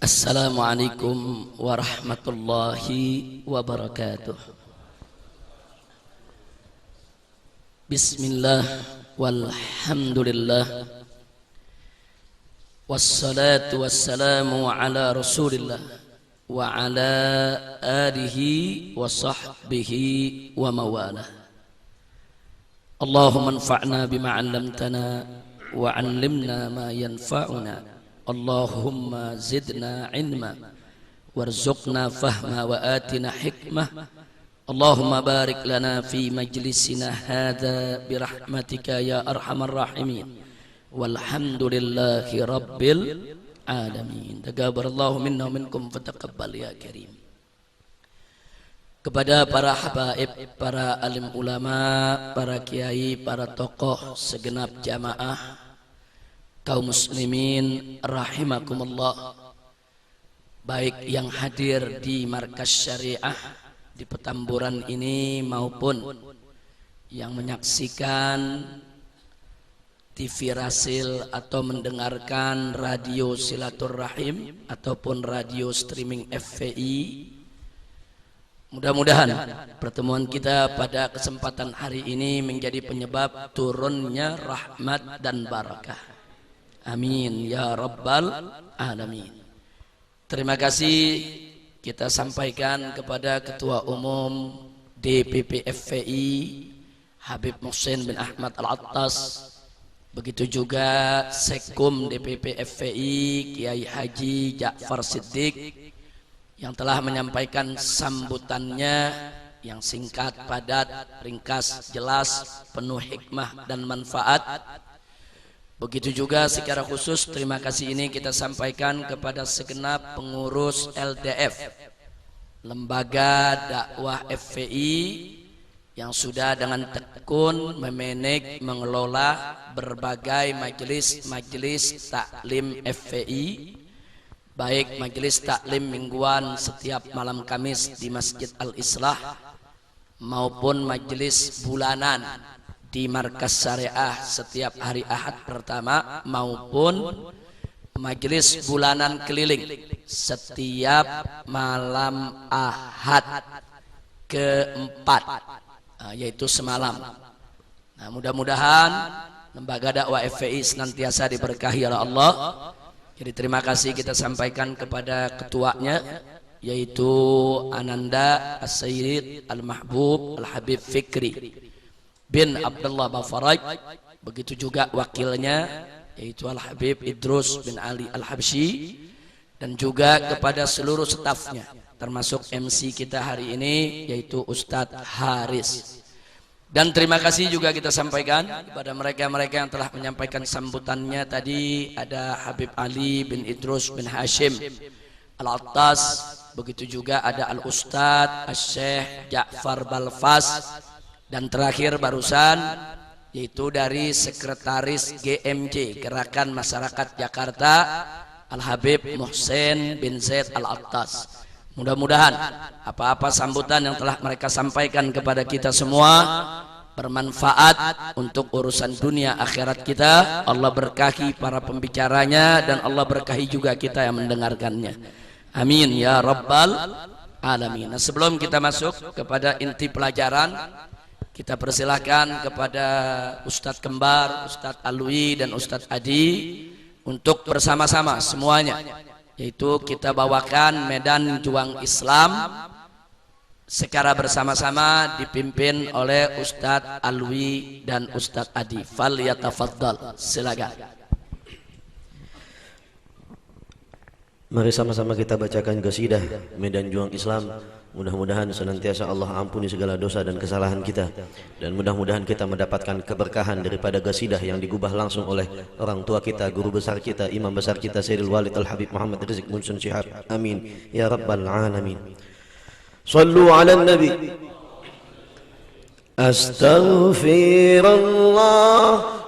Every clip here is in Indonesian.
Assalamualaikum warahmatullahi wabarakatuh. Bismillah walhamdulillah wassalatu wassalamu ala rasulillah wa ala alihi wa sahbihi wa mawalah. Allahumma anfa'na bima 'allamtana wa 'allimna ma yanfa'una. Allahumma zidna ilma warzuqna fahma wa atina hikmah. Allahumma barik lana fi majlisina hadha birahmatika ya arhamar rahimin. Walhamdulillahi rabbil alamin. Taqabbalallahu minna wa minkum fataqabbal ya karim. Kepada para habaib, para alim ulama, para kiai, para tokoh segenap jamaah kaum muslimin rahimakumullah, baik yang hadir di markas syariah di Petamburan ini maupun yang menyaksikan TV Rasil atau mendengarkan radio Silaturrahim ataupun radio streaming FVI. Mudah-mudahan pertemuan kita pada kesempatan hari ini menjadi penyebab turunnya rahmat dan barakah. Amin ya rabbal alamin. Terima kasih kita sampaikan kepada Ketua Umum DPP FVI Habib Muhsin bin Ahmad Al-Attas, begitu juga Sekum DPP FVI Kiai Haji Ja'far Siddiq yang telah menyampaikan sambutannya yang singkat, padat, ringkas, jelas, penuh hikmah dan manfaat. Begitu juga secara khusus terima kasih ini kita sampaikan kepada segenap pengurus LDF, Lembaga Dakwah FVI, yang sudah dengan tekun memanage mengelola berbagai majelis taklim FVI, baik majelis taklim mingguan setiap malam Kamis di Masjid Al-Islah maupun majelis bulanan di markas syariah setiap hari Ahad pertama maupun majelis bulanan keliling setiap malam Ahad keempat, yaitu semalam. Nah, mudah-mudahan lembaga dakwah FVI senantiasa diberkahi oleh Allah. Jadi terima kasih kita sampaikan kepada ketuanya, yaitu Ananda As-Sayyid Al-Mahbub Al-Habib Fikri bin Abdullah Bafaraj, begitu juga wakilnya yaitu Al-Habib Idrus bin Ali Al-Habsyi, dan juga kepada seluruh stafnya termasuk MC kita hari ini yaitu Ustadz Haris. Dan terima kasih juga kita sampaikan kepada mereka-mereka yang telah menyampaikan sambutannya tadi. Ada Habib Ali bin Idrus bin Hashim Al-Attas, begitu juga ada Al-Ustadz Al-Syekh Ja'far Balfas, dan terakhir barusan yaitu dari Sekretaris GMJ Gerakan Masyarakat Jakarta Al-Habib Muhsin bin Zaid Al-Attas. Mudah-mudahan apa-apa sambutan yang telah mereka sampaikan kepada kita semua bermanfaat untuk urusan dunia akhirat kita. Allah berkahi para pembicaranya dan Allah berkahi juga kita yang mendengarkannya. Amin ya rabbal alamin. Nah, sebelum kita masuk kepada inti pelajaran, kita persilahkan kepada Ustadz Kembar, Ustadz Alwi dan Ustadz Adi untuk bersama-sama semuanya, yaitu kita bawakan Medan Juang Islam secara bersama-sama dipimpin oleh Ustadz Alwi dan Ustadz Adi. Fal yatafaddal, silakan. Mari sama-sama kita bacakan qasidah Medan Juang Islam. Mudah-mudahan senantiasa Allah ampuni segala dosa dan kesalahan kita, dan mudah-mudahan kita mendapatkan keberkahan daripada qasidah yang digubah langsung oleh orang tua kita, guru besar kita, imam besar kita, Sayyidul Walid Al-Habib Muhammad Rizik Munsun Syihab. Amin ya rabbal alamin. Sallu ala nabi. Astaghfirullah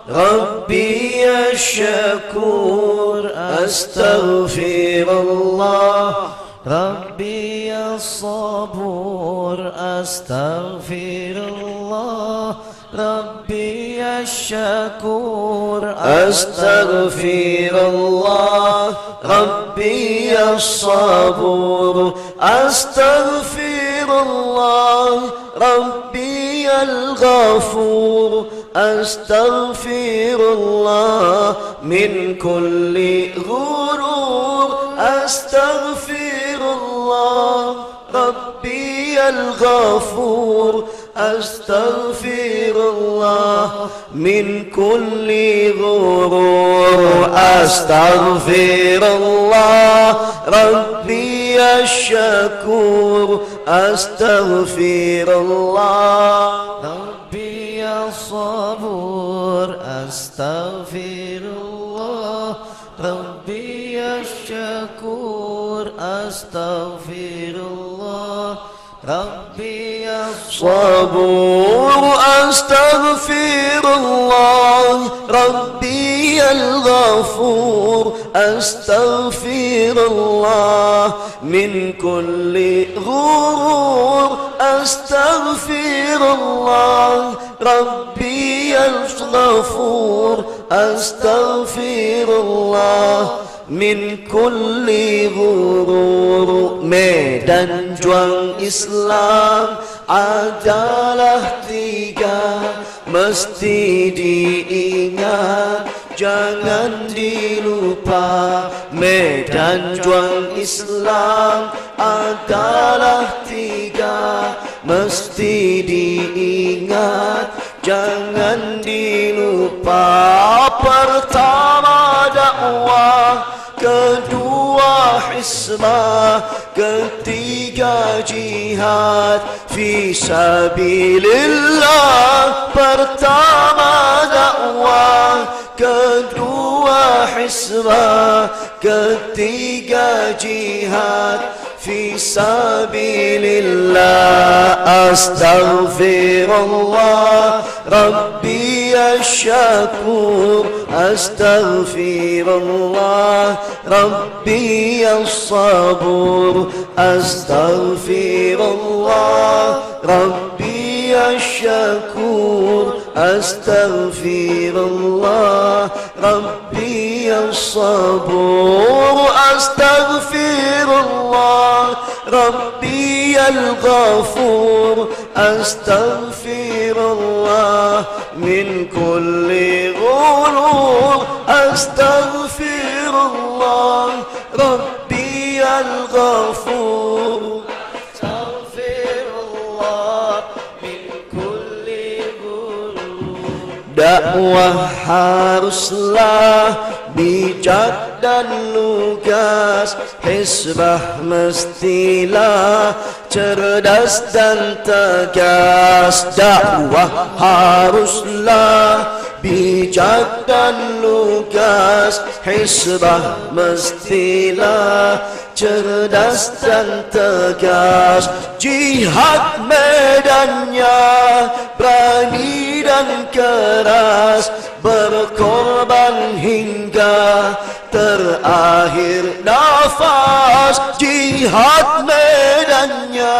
Rabbi ya syakur. Astaghfirullah Rabbi ya sabur. Astaghfirullah Rabbi ya الشكور أستغفر الله ربي الصبور أستغفر الله ربي الغفور أستغفر الله من كل غرور أستغفر الله ربي الغفور أستغفر الله من كل غرور أستغفر الله ربي الشكور أستغفر الله ربي الصبور أستغفر الله ربي الشكور أستغفر الله ربي الصبور أستغفر الله ربي الغفور أستغفر الله من كل غرور أستغفر الله ربي الغفور أستغفر الله من كل غرور. Medan juang Islam adalah tiga, mesti diingat, jangan dilupa. Medan juang Islam adalah tiga, mesti diingat, jangan dilupa. Pertama dakwah, kedua hisbah, ketiga jihad fi sabilillah. Pertama dakwah, kedua hisbah, ketiga jihad fi sabilillah. Astaghfirullah Rabbi asyakur, astaghfirullah Rabbi as-sabur, astaghfirullah Rabbi asyakur, astaghfirullah Rabbi as-sabur, astaghfirullah Rabbi al-ghafur, astaghfirullah min kulli ghurur, astaghfirullah Rabbi al-ghafur, astaghfirullah min kulli ghurur. Dakwah haruslah bijak dan lugas, hisbah mestilah cerdas dan tegas. Dakwah haruslah bijak dan lugas, hisbah mestilah cerdas dan tegas. Jihad medannya berani dan keras, berkorban hingga terakhir nafas. Jihad medannya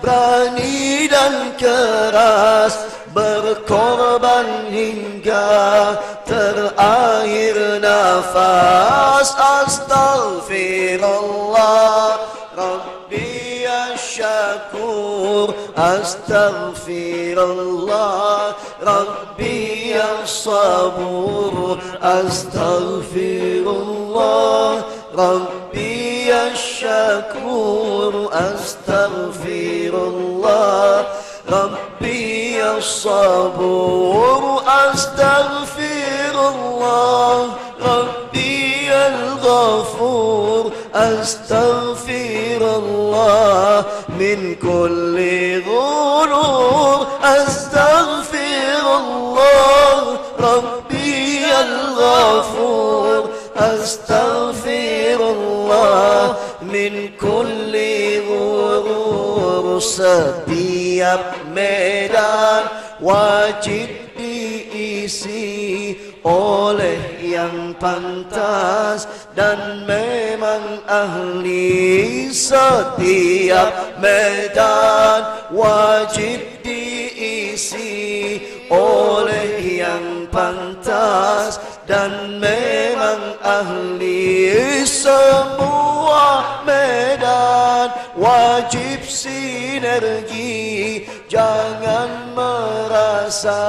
berani dan keras, berkorban hingga terakhir nafas. Astaghfirullah Rabbi asyakur, astaghfirullah Rabbi as-sabur, astaghfirullah Rabbi asyakur, astaghfirullah Rabbi as-sabur, astaghfirullah Rabbi al-ghafur, astaghfirullah min kulli ghurur, astaghfirullah Rabbi al-ghafur, astaghfirullah min kulli ghurur. Setiap medan wajib diisi oleh yang pantas dan memang ahli. Setiap medan wajib diisi oleh yang pantas dan memang ahli semua medan. Wajib sinergi, jangan merasa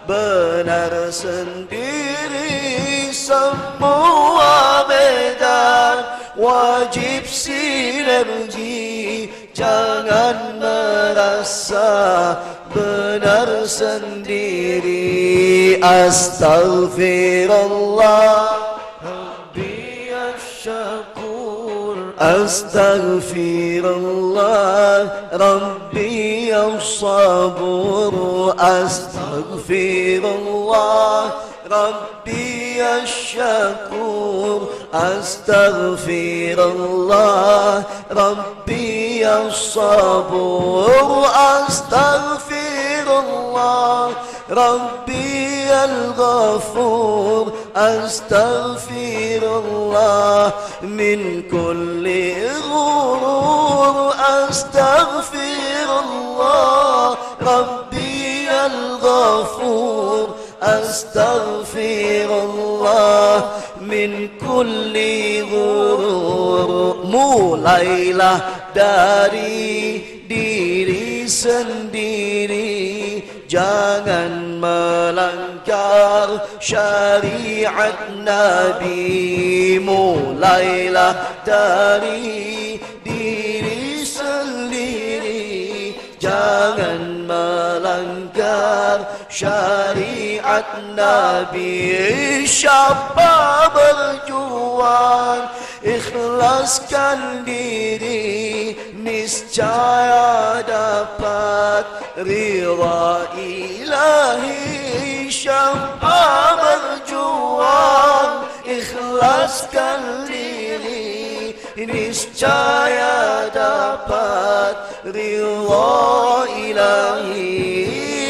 benar sendiri. Semua medan wajib sinergi, jangan merasa benar sendiri. Astaghfirullah Rabbi asyakur, astaghfirullah Rabbi as-sabur, astaghfirullah Rabbi asyakur, astaghfirullah Rabbi as-sabur, astaghfirullah Rabbi al-ghafur, astaghfirullah min kulli ghurur, astaghfirullah Rabbi al-ghafur, astaghfirullah min kulli ghurur. Mulailah dari diri sendiri, jangan melanggar syariat Nabi. Mulailah dari diri sendiri, jangan melanggar syariat Nabi. Siapa berjuang ikhlaskan diri, niscaya dapat ridha ilahi. Siapa berjuang ikhlaskan diri, niscaya dapat ridha ilahi.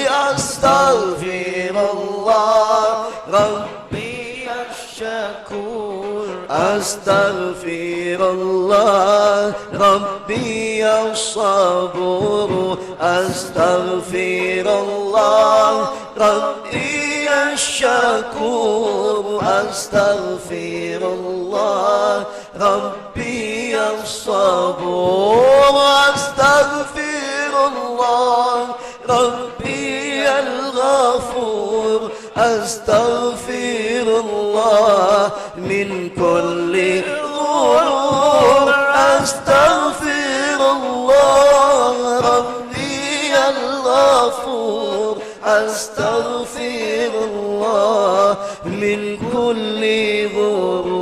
Astaghfirullah Rabbi asyakur, astaghfirullah Rabbi as-sabur, astaghfirullah Rabbi asyakur, astaghfirullah Rabbi as-sabur, astaghfirullah Rabbi al-ghafur, astaghfirullah min kulli ghurur, astaghfirullah Rabbi al-ghafur, astaghfirullah min kulli ghurur.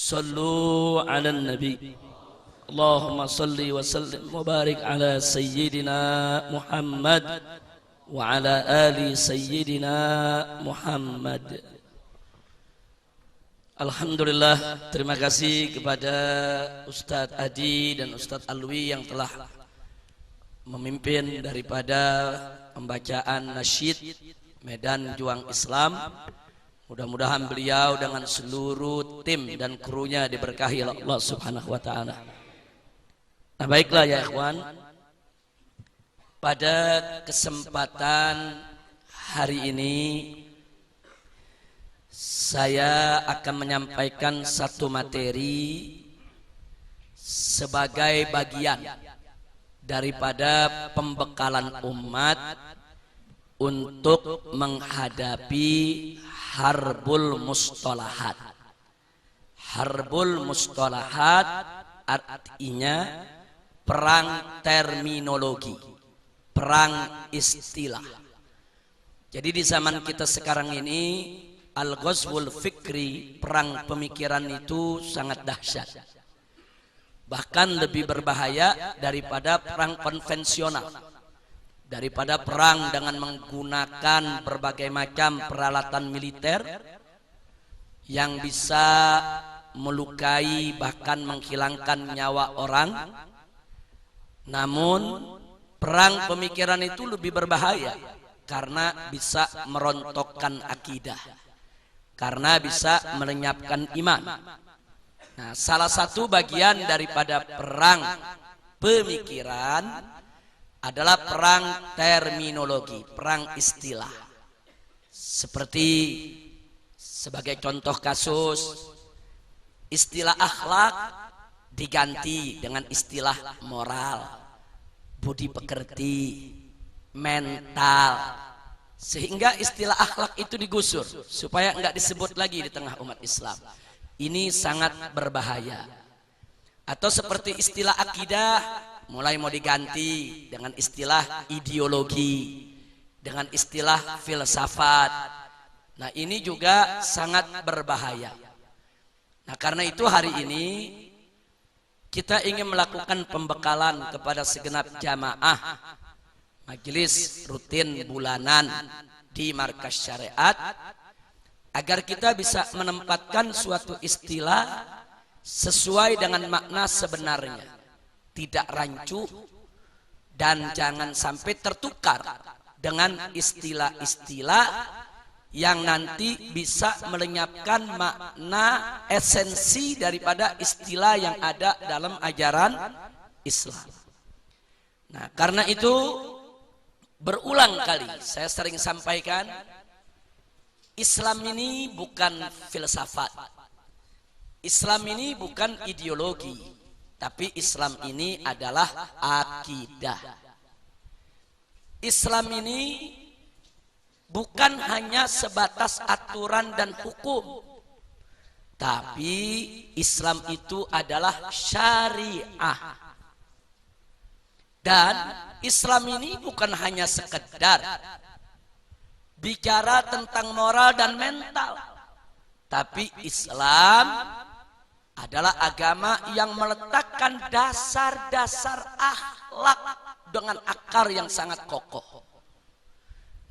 Sallu ala nabi. Allahumma salli wa sallim wa barik ala sayyidina Muhammad wa ala ali sayyidina Muhammad. Alhamdulillah, terima kasih kepada Ustadz Adi dan Ustadz Alwi yang telah memimpin daripada pembacaan nasyid Medan Juang Islam. Mudah-mudahan beliau dengan seluruh tim dan krunya diberkahi oleh Allah Subhanahu wa taala. Nah, baiklah ya ikhwan, pada kesempatan hari ini saya akan menyampaikan satu materi sebagai bagian daripada pembekalan umat untuk menghadapi harbul mustalahat. Harbul mustalahat artinya perang terminologi, perang istilah. Jadi di zaman kita sekarang ini, al-ghazwul fikri, perang pemikiran itu sangat dahsyat. Bahkan lebih berbahaya daripada perang konvensional, daripada perang dengan menggunakan berbagai macam peralatan militer yang bisa melukai bahkan menghilangkan nyawa orang. Namun perang pemikiran itu lebih berbahaya karena bisa merontokkan akidah, karena bisa melenyapkan iman. Nah, salah satu bagian daripada perang pemikiran adalah perang terminologi, perang istilah. Seperti sebagai contoh kasus, istilah akhlak diganti dengan istilah moral, budi pekerti, mental. Sehingga istilah akhlak itu digusur supaya enggak disebut lagi di tengah umat Islam. Ini sangat berbahaya. Atau seperti istilah akidah mulai mau diganti dengan istilah ideologi, dengan istilah filsafat. Nah, ini juga sangat berbahaya. Nah, karena itu hari ini kita ingin melakukan pembekalan kepada segenap jamaah majelis rutin bulanan di Markas Syariat agar kita bisa menempatkan suatu istilah sesuai dengan makna sebenarnya, tidak rancu dan jangan sampai tertukar dengan istilah-istilah yang nanti bisa melenyapkan makna esensi daripada istilah yang ada dalam ajaran Islam. Nah, karena itu berulang kali saya sering sampaikan, Islam ini bukan filsafat, Islam ini bukan ideologi, tapi Islam ini adalah akidah. Islam ini bukan hanya sebatas aturan dan hukum, tapi Islam itu adalah syariah. Dan Islam ini bukan hanya sekedar bicara tentang moral dan mental, tapi Islam adalah agama yang meletakkan dasar-dasar akhlak dengan akar yang sangat kokoh.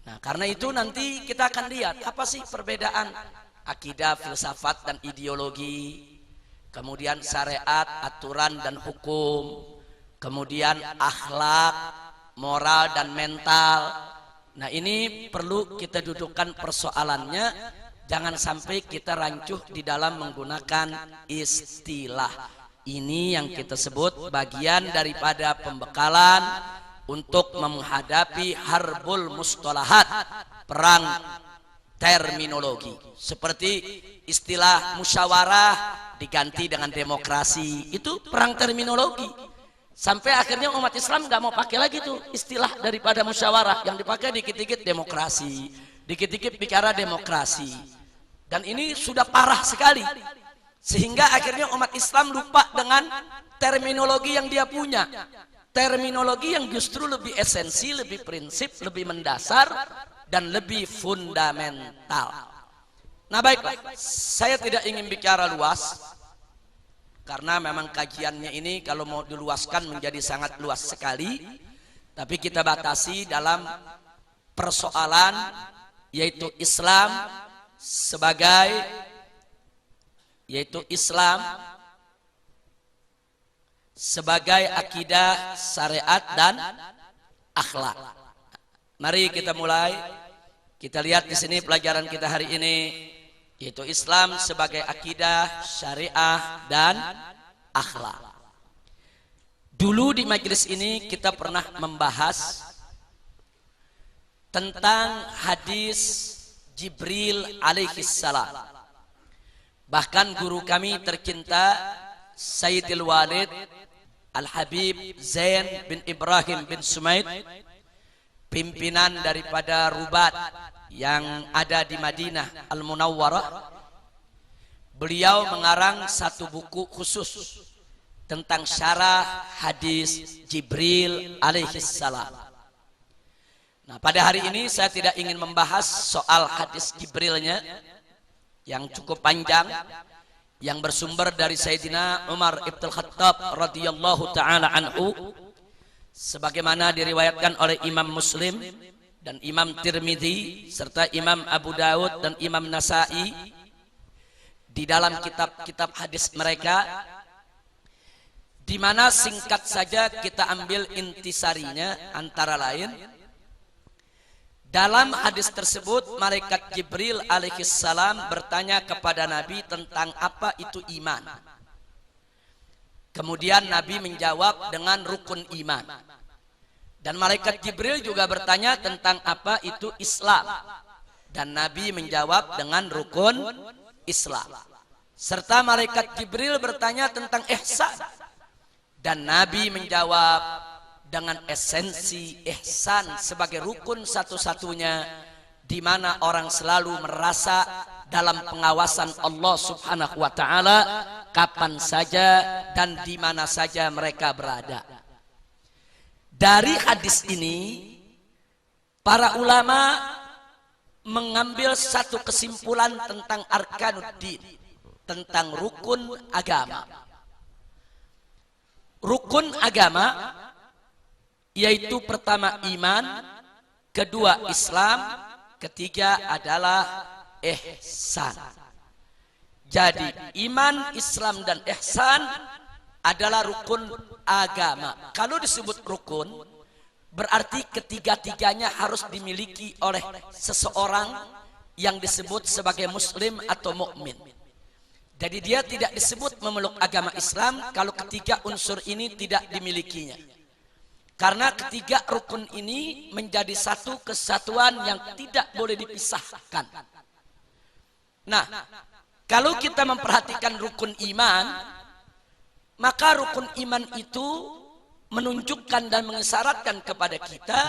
Nah, karena itu nanti kita akan lihat apa sih perbedaan akidah, filsafat, dan ideologi, kemudian syariat, aturan dan hukum, kemudian akhlak, moral dan mental. Nah, ini perlu kita dudukkan persoalannya, jangan sampai kita rancuh di dalam menggunakan istilah. Ini yang kita sebut bagian daripada pembekalan untuk menghadapi harbul mustalahat, perang terminologi. Seperti istilah musyawarah diganti dengan demokrasi, itu perang terminologi. Sampai akhirnya umat Islam nggak mau pakai lagi tuh istilah daripada musyawarah, yang dipakai dikit-dikit demokrasi, dikit-dikit bicara demokrasi. Dan ini sudah parah sekali, sehingga akhirnya umat Islam lupa dengan terminologi yang dia punya, terminologi yang justru lebih esensi, lebih prinsip, lebih mendasar, dan lebih fundamental. Nah, baiklah, saya tidak ingin bicara luas, karena memang kajiannya ini kalau mau diluaskan menjadi sangat luas sekali, tapi kita batasi dalam persoalan yaitu Islam sebagai akidah, syariat dan akhlak. Mari kita mulai. Kita lihat di sini pelajaran kita hari ini, yaitu Islam sebagai akidah, syariah dan akhlak. Dulu di majelis ini kita pernah membahas tentang hadis Jibril alaihissalam. Bahkan guru kami tercinta Sayyidil Walid Al-Habib Zain bin Ibrahim bin Sumaid, pimpinan daripada Rubat yang ada di Madinah Al-Munawwarah, beliau mengarang satu buku khusus tentang syarah hadis Jibril alaihissalam. Nah, pada hari ini saya tidak ingin membahas soal hadis Jibrilnya yang cukup panjang, yang bersumber dari Sayyidina Umar ibn Khattab radhiyallahu ta'ala anhu, sebagaimana diriwayatkan oleh Imam Muslim dan Imam Tirmidzi serta Imam Abu Dawud dan Imam Nasai di dalam kitab-kitab hadis mereka, di mana singkat saja kita ambil intisarinya, antara lain dalam hadis tersebut malaikat Jibril alaihissalam bertanya kepada Nabi tentang apa itu iman. Kemudian Nabi menjawab dengan rukun iman. Dan malaikat Jibril juga bertanya tentang apa itu Islam. Dan Nabi menjawab dengan rukun Islam. Serta malaikat Jibril bertanya tentang ihsan. Dan Nabi menjawab dengan esensi ihsan sebagai rukun satu-satunya, di mana orang selalu merasa dalam pengawasan Allah Subhanahu wa taala kapan saja dan di mana saja mereka berada. Dari hadis ini para ulama mengambil satu kesimpulan tentang arkanuddin, tentang rukun agama. Rukun agama yaitu pertama iman, kedua Islam, ketiga adalah ihsan. Jadi iman, Islam dan ihsan adalah rukun agama. Kalau disebut rukun, berarti ketiga-tiganya harus dimiliki oleh seseorang yang disebut sebagai muslim atau mukmin. Jadi dia tidak disebut memeluk agama Islam kalau ketiga unsur ini tidak dimilikinya. Karena ketiga rukun ini menjadi satu kesatuan yang tidak boleh dipisahkan. Nah, kalau kita memperhatikan rukun iman, maka rukun iman itu menunjukkan dan mengisyaratkan kepada kita,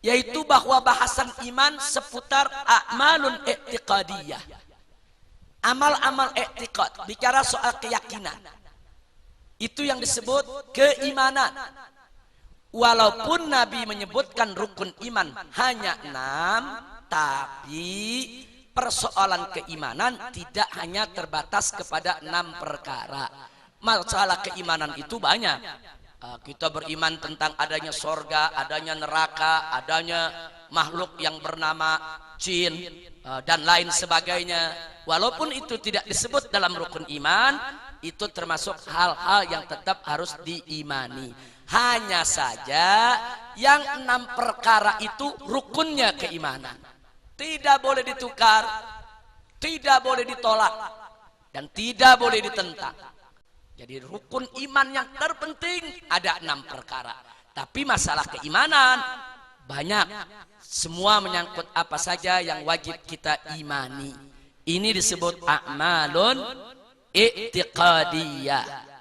yaitu bahwa bahasan iman seputar a'malun i'tiqadiyah. Amal-amal i'tiqad, bicara soal keyakinan. Itu yang disebut keimanan. Walaupun Nabi menyebutkan rukun iman hanya 6, tapi persoalan keimanan tidak hanya terbatas kepada 6 perkara. Masalah keimanan itu banyak. Kita beriman tentang adanya sorga, adanya neraka, adanya makhluk yang bernama jin, dan lain sebagainya. Walaupun itu tidak disebut dalam rukun iman, itu termasuk hal-hal yang tetap harus diimani. Hanya saja yang 6 perkara itu rukunnya keimanan. Tidak boleh ditukar, tidak boleh ditolak, dan tidak boleh ditentang. Jadi rukun iman yang terpenting ada 6 perkara. Tapi masalah keimanan banyak. Semua menyangkut apa saja yang wajib kita imani. Ini disebut a'malun i'tiqadiyah.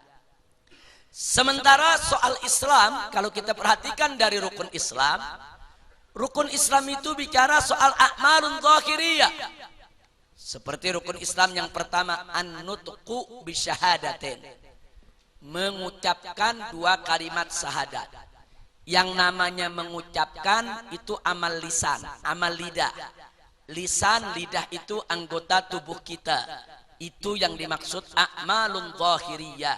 Sementara soal Islam, kalau kita perhatikan dari rukun Islam itu bicara soal a'malun zahiriyah. Seperti rukun Islam yang pertama, an-nutqu bisyahadatin, mengucapkan 2 kalimat syahadat. Yang namanya mengucapkan itu amal lisan, amal lidah. Lisan, lidah itu anggota tubuh kita. Itu yang dimaksud a'malun zahiriyah.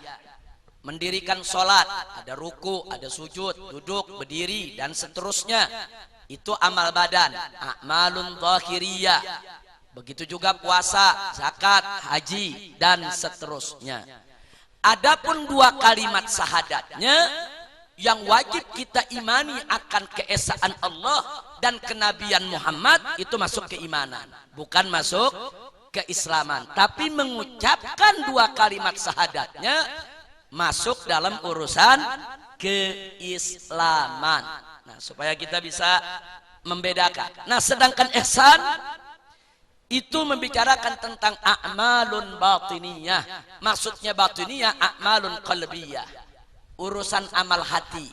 Mendirikan sholat, ada ruku, ada sujud, duduk, berdiri, dan seterusnya. Itu amal badan, a'malun zahiriyah. Begitu juga puasa, zakat, haji, dan seterusnya. Adapun 2 kalimat syahadatnya, yang wajib kita imani akan keesaan Allah dan kenabian Muhammad, itu masuk keimanan, bukan masuk keislaman. Tapi mengucapkan 2 kalimat syahadatnya masuk dalam urusan keislaman. Nah, supaya kita bisa membedakan. Nah, sedangkan ihsan itu membicarakan tentang a'malun batiniyah. Maksudnya batiniyah a'malun qalbiyah. Urusan amal hati.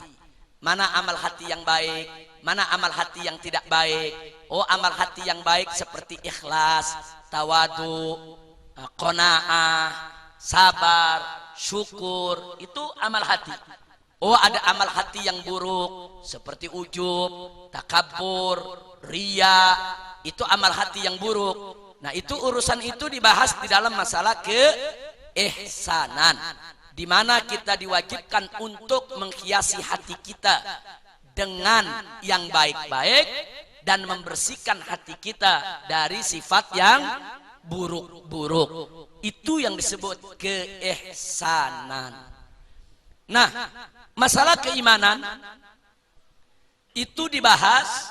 Mana amal hati yang baik, mana amal hati yang tidak baik. Oh, amal hati yang baik seperti ikhlas, tawadu, qanaah, sabar, syukur, itu amal hati. Oh, ada amal hati yang buruk seperti ujub, takabur, riya, itu amal hati yang buruk. Nah, itu urusan itu dibahas di dalam masalah keihsanan, di mana kita diwajibkan untuk menghiasi hati kita dengan yang baik-baik dan membersihkan hati kita dari sifat yang buruk-buruk. Itu yang disebut keihsanan. Nah, masalah keimanan itu dibahas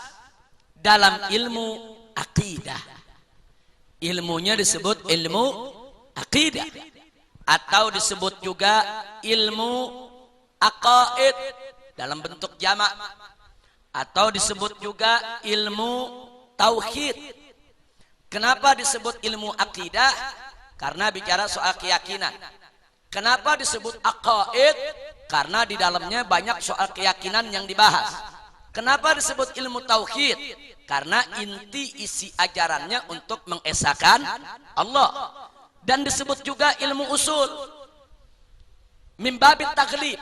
dalam ilmu akidah. Ilmunya disebut ilmu akidah, atau disebut juga ilmu aqaid, dalam bentuk jamak, atau disebut juga ilmu tauhid. Kenapa disebut ilmu akidah? Karena bicara soal keyakinan. Kenapa disebut aqaid? Karena di dalamnya banyak soal keyakinan yang dibahas. Kenapa disebut ilmu tauhid? Karena inti isi ajarannya untuk mengesahkan Allah. Dan disebut juga ilmu usul, min babit taglib.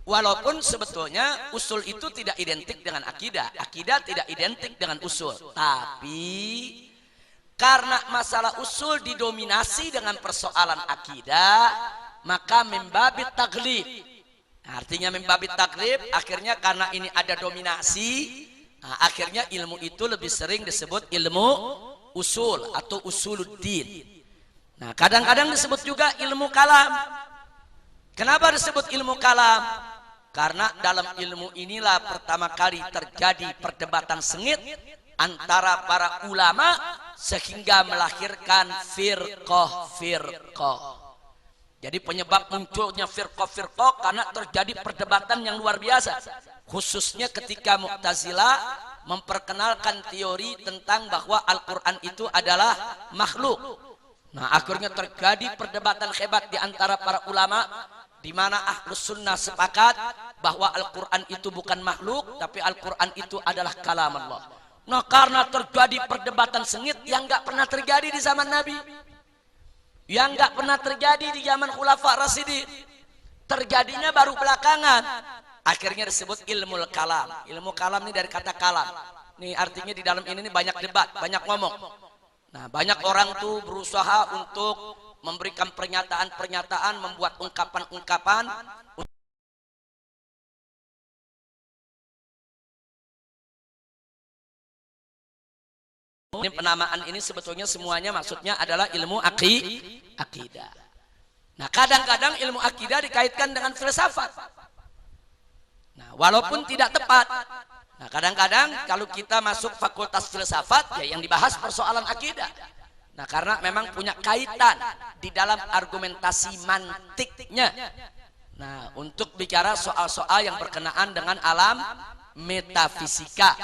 Walaupun sebetulnya usul itu tidak identik dengan akidah, akidah tidak identik dengan usul. Tapi karena masalah usul didominasi dengan persoalan akidah, maka min babit taglib. Artinya min babit taglib, akhirnya karena ini ada dominasi, akhirnya ilmu itu lebih sering disebut ilmu usul atau usuluddin. Nah, kadang-kadang disebut juga ilmu kalam. Kenapa disebut ilmu kalam? Karena dalam ilmu inilah pertama kali terjadi perdebatan sengit antara para ulama sehingga melahirkan firqah-firqah. Jadi penyebab munculnya firqah-firqah karena terjadi perdebatan yang luar biasa. Khususnya ketika Mu'tazilah memperkenalkan teori tentang bahwa Al-Quran itu adalah makhluk. Nah, akhirnya terjadi perdebatan hebat di antara para ulama, di mana Ahlus Sunnah sepakat bahwa Al-Quran itu bukan makhluk, tapi Al-Quran itu adalah kalam Allah. Nah, karena terjadi perdebatan sengit yang nggak pernah terjadi di zaman Nabi, yang nggak pernah terjadi di zaman Khulafa Rasyidin, terjadinya baru belakangan. Akhirnya disebut ilmu kalam. Ilmu kalam ini dari kata kalam. Nih artinya di dalam ini banyak debat, banyak ngomong. Nah, banyak orang tuh berusaha untuk memberikan pernyataan-pernyataan, membuat ungkapan-ungkapan. Ini penamaan ini sebetulnya semuanya maksudnya adalah ilmu akidah. Nah, kadang-kadang ilmu akidah dikaitkan dengan filsafat. Nah, walaupun tidak tepat. Nah, kadang-kadang kalau kita masuk fakultas filsafat, ya yang dibahas persoalan akidah. Nah, karena memang punya kaitan di dalam argumentasi mantiknya. Nah, untuk bicara soal-soal yang berkenaan dengan alam metafisika,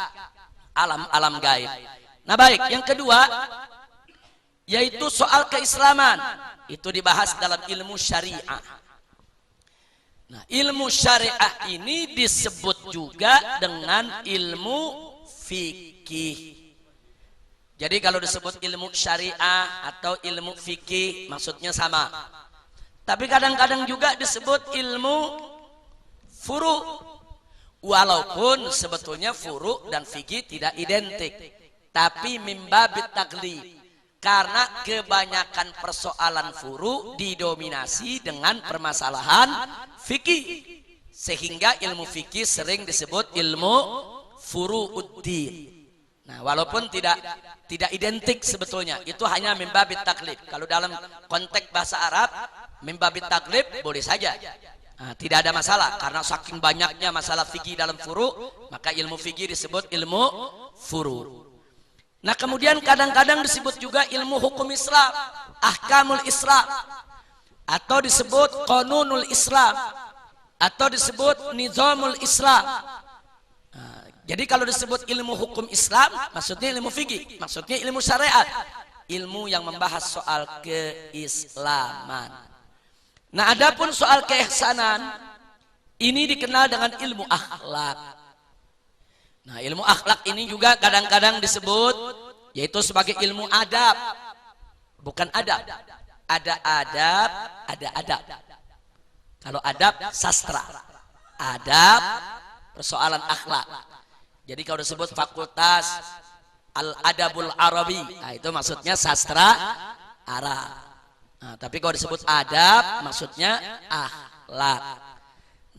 alam-alam gaib. Nah, baik, yang kedua yaitu soal keislaman. Itu dibahas dalam ilmu syariah. Nah, ilmu syariah ini disebut juga dengan ilmu fikih. Jadi kalau disebut ilmu syariah atau ilmu fikih maksudnya sama. Tapi kadang-kadang juga disebut ilmu furu. Walaupun sebetulnya furu dan fikih tidak identik. Tapi min babit taglib. Karena kebanyakan persoalan furu didominasi dengan permasalahan fikih. Sehingga ilmu fikih sering disebut ilmu furu'uddin. Nah, walaupun tidak identik sebetulnya, itu hanya min babit taklif. Kalau dalam konteks bahasa Arab, min babit taklif boleh saja. Nah, tidak ada masalah karena saking banyaknya masalah fikih dalam furu, maka ilmu fikih disebut ilmu furu. Nah, kemudian kadang-kadang disebut juga ilmu hukum Islam, ahkamul Islam, atau disebut qanunul Islam, atau disebut nizamul Islam. Jadi kalau disebut ilmu hukum Islam, maksudnya ilmu fikih, maksudnya ilmu syariat, ilmu yang membahas soal keislaman. Nah, adapun soal keihsanan, ini dikenal dengan ilmu akhlak. Nah, ilmu akhlak ini juga kadang-kadang disebut, yaitu sebagai ilmu adab, bukan adab. Ada adab, ada adab. Kalau adab, sastra. Adab, persoalan akhlak. Jadi kalau disebut fakultas Al-Adabul Arabi, nah itu maksudnya sastra Arab. Nah, tapi kalau disebut adab, maksudnya akhlak.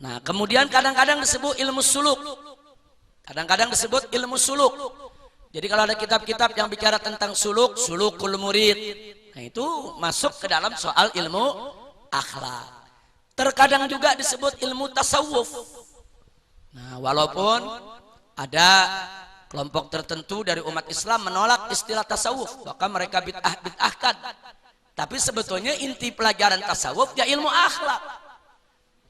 Nah, kemudian kadang-kadang disebut ilmu suluk. Kadang-kadang disebut ilmu suluk. Jadi kalau ada kitab-kitab yang bicara tentang suluk, sulukul murid, nah itu masuk ke dalam soal ilmu akhlak. Terkadang juga disebut ilmu tasawuf. Nah, walaupun ada kelompok tertentu dari umat Islam menolak istilah tasawuf, bahkan mereka bid'ahkan. Tapi sebetulnya inti pelajaran tasawuf ya ilmu akhlak.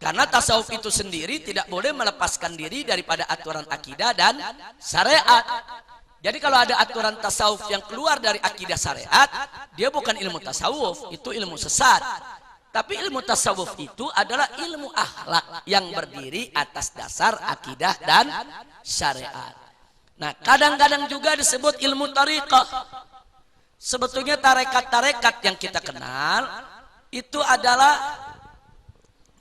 Karena tasawuf itu sendiri tidak boleh melepaskan diri daripada aturan akidah dan syariat. Jadi kalau ada aturan tasawuf yang keluar dari akidah syariat, dia bukan ilmu tasawuf, itu ilmu sesat. Tapi ilmu tasawuf itu adalah ilmu akhlak yang berdiri atas dasar akidah dan syariat. Nah, kadang-kadang juga disebut ilmu tariqah. Sebetulnya tarekat-tarekat yang kita kenal itu adalah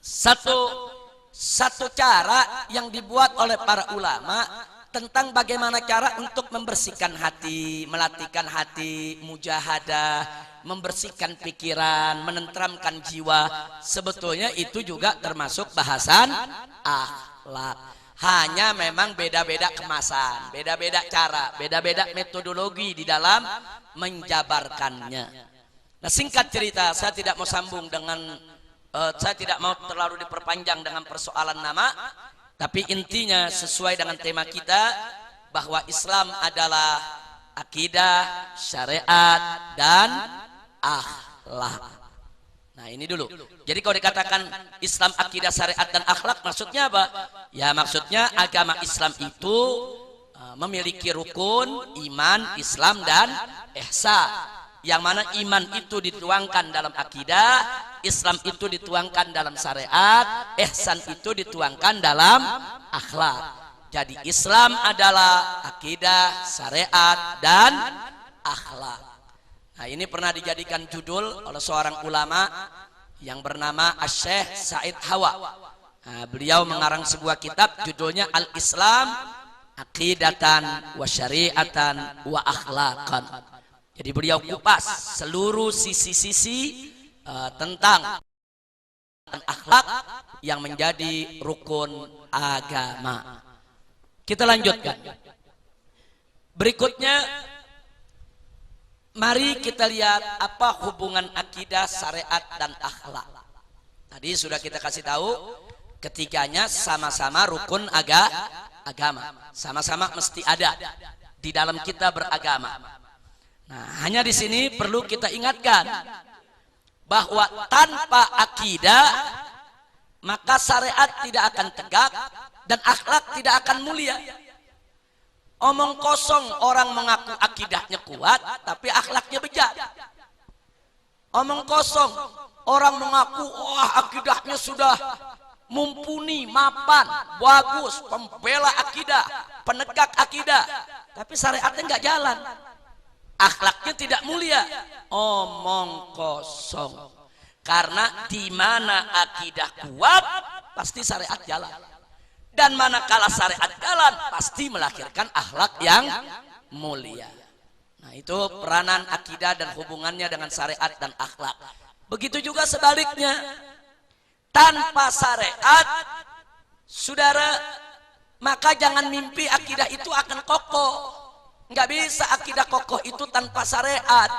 satu cara yang dibuat oleh para ulama tentang bagaimana cara untuk membersihkan hati, melatihkan hati, mujahadah, membersihkan pikiran, menenteramkan jiwa. Sebetulnya itu juga termasuk bahasan akhlak. Hanya memang beda-beda kemasan, beda-beda cara, beda-beda metodologi di dalam menjabarkannya. Nah, singkat cerita, saya tidak mau sambung dengan saya tidak mau terlalu diperpanjang dengan persoalan nama, tapi intinya sesuai dengan tema kita bahwa Islam adalah akidah, syariat, dan akhlak. Nah, ini dulu. Jadi kalau dikatakan Islam, akidah, syariat, dan akhlak, maksudnya apa? Ya, maksudnya agama Islam itu memiliki rukun iman, Islam, dan ihsan. Yang mana iman itu dituangkan dalam akidah, Islam itu dituangkan dalam syariat, ihsan itu dituangkan dalam akhlak. Jadi Islam adalah akidah, syariat, dan akhlak. Nah, ini pernah dijadikan judul oleh seorang ulama yang bernama Asy-Syaikh Said Hawa. Nah, beliau mengarang sebuah kitab judulnya Al-Islam Aqidatan wa Syariatan wa Akhlaqan. Jadi beliau kupas seluruh sisi-sisi tentang akhlak yang menjadi rukun agama. Kita lanjutkan. Berikutnya, mari kita lihat apa hubungan akidah, syariat, dan akhlak. Tadi sudah kita kasih tahu, ketiganya sama-sama rukun agama. Sama-sama mesti ada di dalam kita beragama. Nah, hanya di sini perlu kita ingatkan bahwa tanpa akidah maka syariat tidak akan tegak dan akhlak tidak akan mulia. Omong kosong orang mengaku akidahnya kuat tapi akhlaknya bejat. Omong kosong orang mengaku wah akidahnya sudah mumpuni, mapan, bagus, pembela akidah, penegak akidah, tapi syariatnya nggak jalan. Akhlaknya tidak mulia, omong kosong. Karena di mana akidah kuat pasti syariat jalan, dan manakala syariat jalan pasti melahirkan akhlak yang mulia. Nah, itu peranan akidah dan hubungannya dengan syariat dan akhlak. Begitu juga sebaliknya, tanpa syariat, saudara, maka jangan mimpi akidah itu akan kokoh. Nggak bisa akidah kokoh itu tanpa syariat.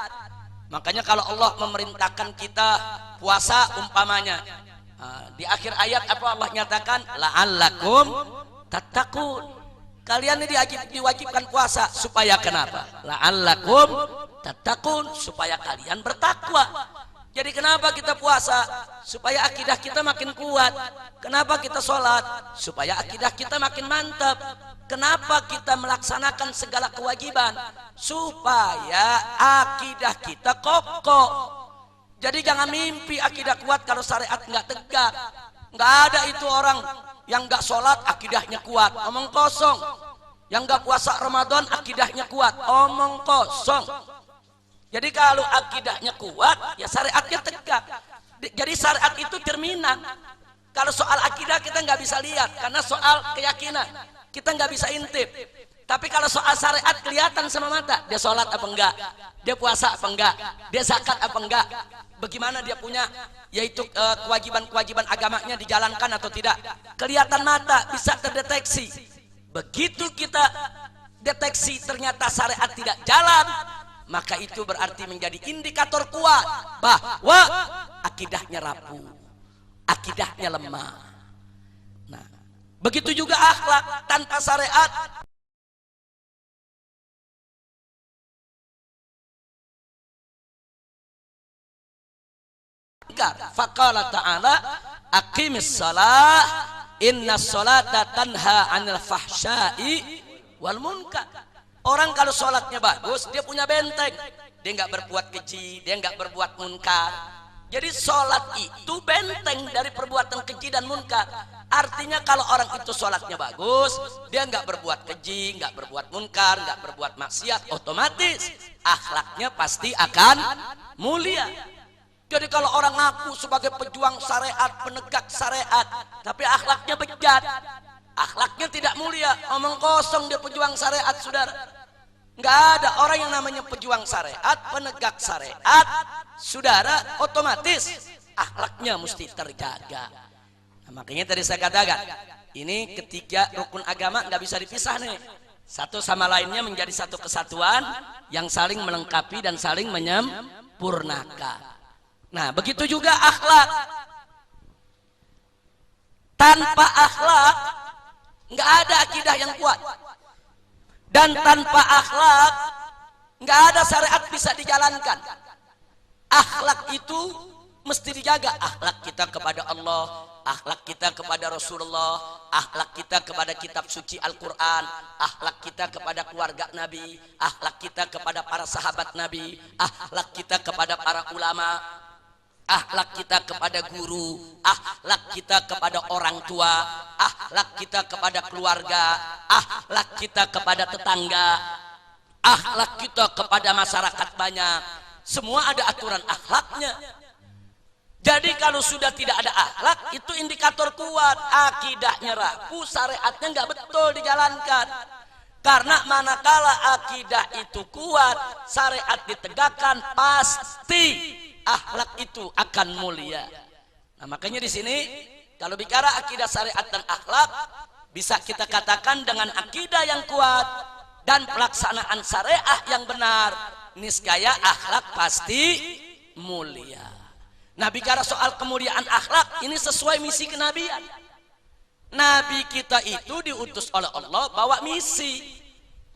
Makanya kalau Allah memerintahkan kita puasa umpamanya, di akhir ayat apa Allah nyatakan? La'allakum tattaqun. Kalian ini diwajibkan puasa supaya kenapa? La'allakum tattaqun, supaya kalian bertakwa. Jadi kenapa kita puasa? Supaya akidah kita makin kuat. Kenapa kita sholat? Supaya akidah kita makin mantap. Kenapa kita melaksanakan segala kewajiban? Supaya akidah kita kokoh. Jadi jangan mimpi akidah kuat kalau syariat nggak tegak. Nggak ada itu orang yang nggak sholat akidahnya kuat, omong kosong. Yang nggak puasa Ramadan akidahnya kuat, omong kosong. Jadi kalau akidahnya kuat, ya syariatnya tegak. Jadi syariat itu cerminan. Kalau soal akidah kita nggak bisa lihat, karena soal keyakinan kita nggak bisa intip. Tapi kalau soal syariat kelihatan sama mata, dia sholat apa enggak, dia puasa apa enggak, dia zakat apa enggak, bagaimana dia punya yaitu kewajiban-kewajiban agamanya dijalankan atau tidak, kelihatan mata, bisa terdeteksi. Begitu kita deteksi ternyata syariat tidak jalan, maka itu berarti menjadi indikator kuat bahwa akidahnya rapuh, akidahnya lemah. Nah, begitu juga akhlak tanpa syariat. Faqala ta'ala aqimis shalah inna sholata tanha 'anil fahsya'i wal munkar. Orang kalau sholatnya bagus, dia punya benteng. Dia nggak berbuat keji, dia nggak berbuat munkar. Jadi sholat itu benteng dari perbuatan keji dan munkar. Artinya kalau orang itu sholatnya bagus, dia nggak berbuat keji, nggak berbuat munkar, nggak berbuat maksiat, otomatis akhlaknya pasti akan mulia. Jadi kalau orang ngaku sebagai pejuang syariat, penegak syariat, tapi akhlaknya bejat, akhlaknya tidak mulia, omong kosong dia pejuang syariat, saudara. Nggak ada orang yang namanya pejuang syariat, penegak syariat, saudara, otomatis akhlaknya mesti terjaga. Nah, makanya tadi saya katakan, ini ketiga rukun agama nggak bisa dipisah nih. Satu sama lainnya menjadi satu kesatuan yang saling melengkapi dan saling menyempurnakan. Nah, begitu juga akhlak. Tanpa akhlak nggak ada akidah yang kuat. Dan tanpa akhlak nggak ada syariat bisa dijalankan. Akhlak itu mesti dijaga. Akhlak kita kepada Allah, akhlak kita kepada Rasulullah, akhlak kita kepada kitab suci Al-Quran, akhlak kita kepada keluarga Nabi, akhlak kita kepada para sahabat Nabi, akhlak kita kepada para ulama, akhlak kita kepada guru, akhlak kita kepada orang tua, akhlak kita kepada keluarga, akhlak kita kepada tetangga, akhlak kita kepada masyarakat banyak. Semua ada aturan akhlaknya. Jadi kalau sudah tidak ada akhlak, itu indikator kuat, akidahnya rapuh, syariatnya nggak betul dijalankan. Karena manakala akidah itu kuat, syariat ditegakkan, pasti akhlak itu akan mulia. Nah, makanya di sini kalau bicara akidah syariat dan akhlak, bisa kita katakan dengan akidah yang kuat dan pelaksanaan syariah yang benar, niscaya akhlak pasti mulia. Nah, bicara soal kemuliaan akhlak, ini sesuai misi kenabian. Nabi kita itu diutus oleh Allah bawa misi.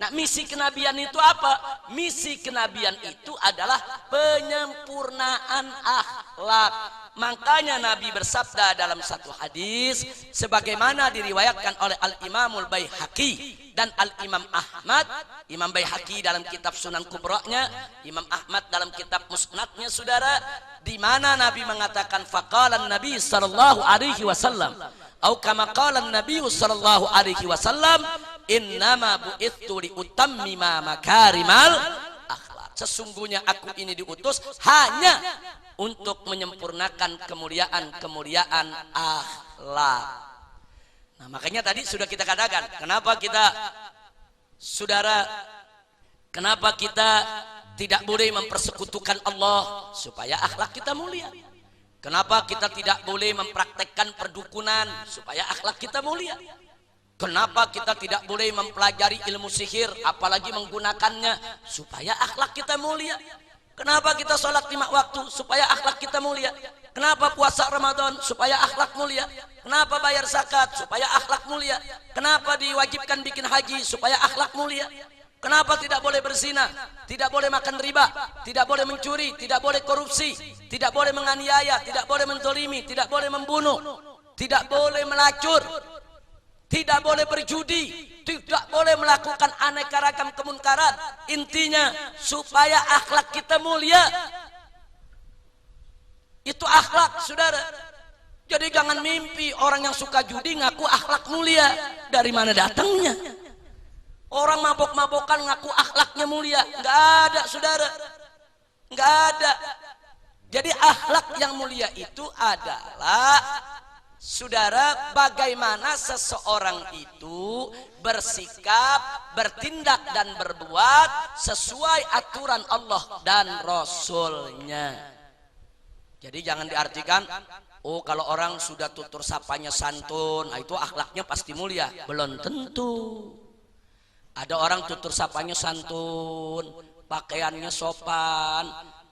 Nah, misi kenabian itu apa? Misi kenabian itu adalah penyempurnaan akhlak. Makanya Nabi bersabda dalam satu hadis, sebagaimana diriwayatkan oleh Al-Imamul Baihaqi dan Al-Imam Ahmad. Imam Baihaqi dalam kitab Sunan Kubra'nya, Imam Ahmad dalam kitab Musnadnya, saudara, di mana Nabi mengatakan faqalan Nabi sallallahu alaihi wasallam, atau kama qala Nabi sallallahu alaihi wasallam, innama bu'ithu liutammima makarimal akhlak. Sesungguhnya aku ini diutus hanya untuk menyempurnakan kemuliaan-kemuliaan akhlak. Nah, makanya tadi sudah kita katakan, kenapa kita, saudara, kenapa kita tidak boleh mempersekutukan Allah supaya akhlak kita mulia. Kenapa kita tidak boleh mempraktekkan perdukunan supaya akhlak kita mulia. Kenapa kita tidak boleh mempelajari ilmu sihir, apalagi menggunakannya, supaya akhlak kita mulia. Kenapa kita sholat 5 waktu, supaya akhlak kita mulia. Kenapa puasa Ramadan, supaya akhlak mulia. Kenapa bayar zakat, supaya akhlak mulia. Kenapa diwajibkan bikin haji, supaya akhlak mulia. Kenapa tidak boleh berzina, tidak boleh makan riba, tidak boleh mencuri, tidak boleh korupsi, tidak boleh menganiaya, tidak boleh menzalimi, tidak boleh membunuh, tidak boleh melacur, tidak boleh berjudi, tidak boleh melakukan aneka ragam kemunkaran. Intinya supaya akhlak kita mulia. Itu akhlak, saudara. Jadi jangan mimpi orang yang suka judi ngaku akhlak mulia. Dari mana datangnya? Orang mabok-mabokan ngaku akhlaknya mulia. Nggak ada, saudara. Nggak ada. Jadi akhlak yang mulia itu adalah, saudara, bagaimana seseorang itu bersikap, bertindak dan berbuat sesuai aturan Allah dan Rasulnya. Jadi jangan diartikan, oh kalau orang sudah tutur sapanya santun, nah itu akhlaknya pasti mulia. Belum tentu. Ada orang tutur sapanya santun, pakaiannya sopan,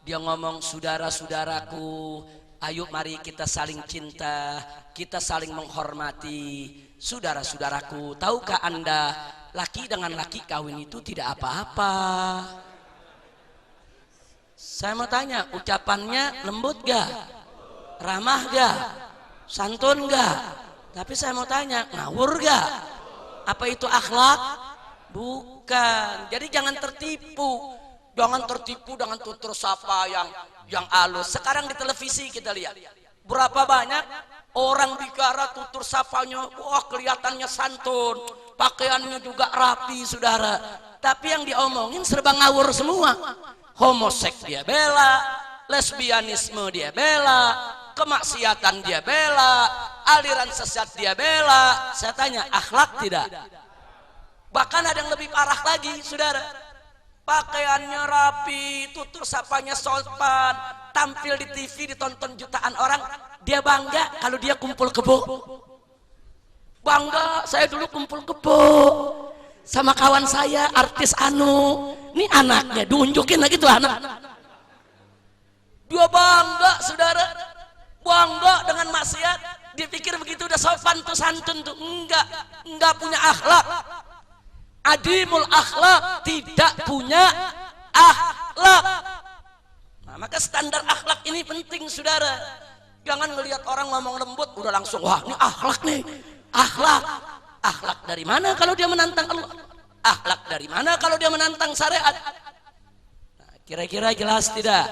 dia ngomong saudara-saudaraku, ayo mari kita saling cinta, kita saling menghormati. Saudara-saudaraku, tahukah anda, laki dengan laki kawin itu tidak apa-apa. Saya mau tanya, ucapannya lembut gak? Ramah gak? Santun enggak? Tapi saya mau tanya, ngawur enggak? Apa itu akhlak? Bukan. Jadi jangan tertipu. Jangan tertipu dengan tutur sapa yang halus. Sekarang di televisi kita lihat. Berapa banyak orang bicara tutur sapanya, wah kelihatannya santun. Pakaiannya juga rapi, saudara. Tapi yang diomongin serba ngawur semua. Homoseks dia bela, lesbianisme dia bela, kemaksiatan dia bela, aliran sesat dia bela. Saya tanya, akhlak tidak? Bahkan ada yang lebih parah lagi, saudara. Pakaiannya rapi, tutur sapanya sopan, tampil di TV ditonton jutaan orang, dia bangga kalau dia kumpul kebo. Bangga, saya dulu kumpul kebo sama kawan saya artis anu, ini anaknya diunjukin lagi tuh anak. Dia bangga, saudara, bangga dengan maksiat. Dia pikir begitu udah sopan tuh, santun tuh. Enggak punya akhlak. Adimul akhlak, tidak punya akhlak. Nah, maka standar akhlak ini penting, saudara. Jangan ngelihat orang ngomong lembut udah langsung, wah ini akhlak nih. Akhlak. Akhlak dari mana kalau dia menantang Allah? Akhlak dari mana kalau dia menantang syariat? Nah, kira-kira jelas tidak?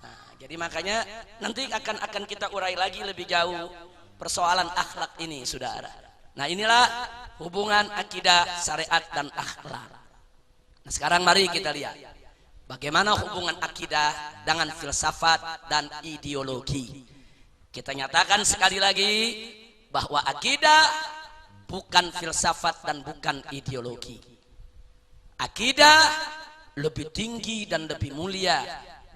Nah, jadi makanya nanti akan kita urai lagi lebih jauh persoalan akhlak ini, saudara. Nah, inilah hubungan akidah, syariat dan akhlak. Nah, sekarang mari kita lihat bagaimana hubungan akidah dengan filsafat dan ideologi. Kita nyatakan sekali lagi bahwa akidah bukan filsafat dan bukan ideologi. Akidah lebih tinggi dan lebih mulia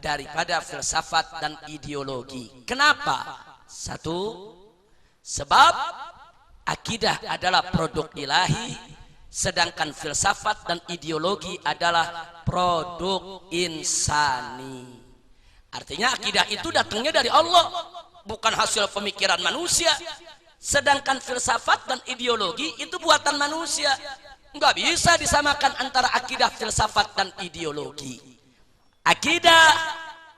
daripada filsafat dan ideologi. Kenapa? Satu, sebab akidah adalah produk ilahi, sedangkan filsafat dan ideologi adalah produk insani. Artinya akidah itu datangnya dari Allah, bukan hasil pemikiran manusia. Sedangkan filsafat dan ideologi itu buatan manusia. Enggak bisa disamakan antara akidah, filsafat dan ideologi. Akidah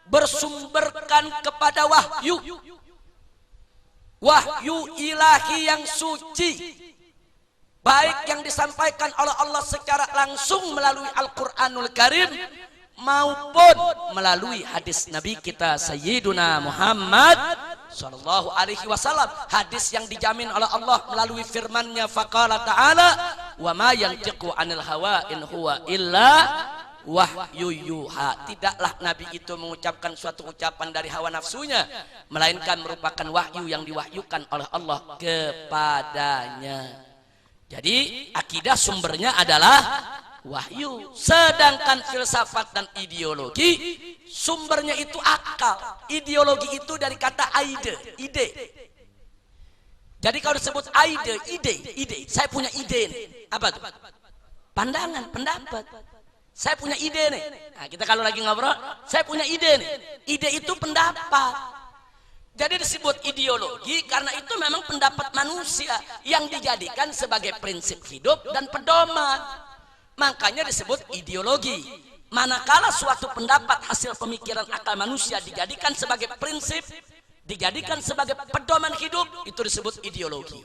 bersumberkan kepada wahyu. Wahyu ilahi yang suci, baik yang disampaikan oleh Allah secara langsung melalui Al-Quranul Karim maupun melalui hadis Nabi kita Sayyiduna Muhammad Sallallahu Alaihi Wasallam, hadis yang dijamin oleh Allah melalui firman-Nya, faqala ta'ala wa ma yantiqu 'anil hawa in huwa illa wahyu yuha. Tidaklah Nabi itu mengucapkan suatu ucapan dari hawa nafsunya, melainkan merupakan wahyu yang diwahyukan oleh Allah kepadanya. Jadi akidah sumbernya adalah wahyu, sedangkan filsafat dan ideologi sumbernya itu akal. Ideologi itu dari kata ide. Jadi kalau disebut ide, saya punya ide nih. Apa tuh? Pandangan, pendapat. Saya punya ide nih. Nah, kita kalau lagi ngobrol, saya punya ide nih. Ide itu pendapat. Jadi disebut ideologi karena itu memang pendapat manusia yang dijadikan sebagai prinsip hidup dan pedoman. Makanya disebut ideologi. Manakala suatu pendapat hasil pemikiran akal manusia dijadikan sebagai prinsip, dijadikan sebagai pedoman hidup, itu disebut ideologi.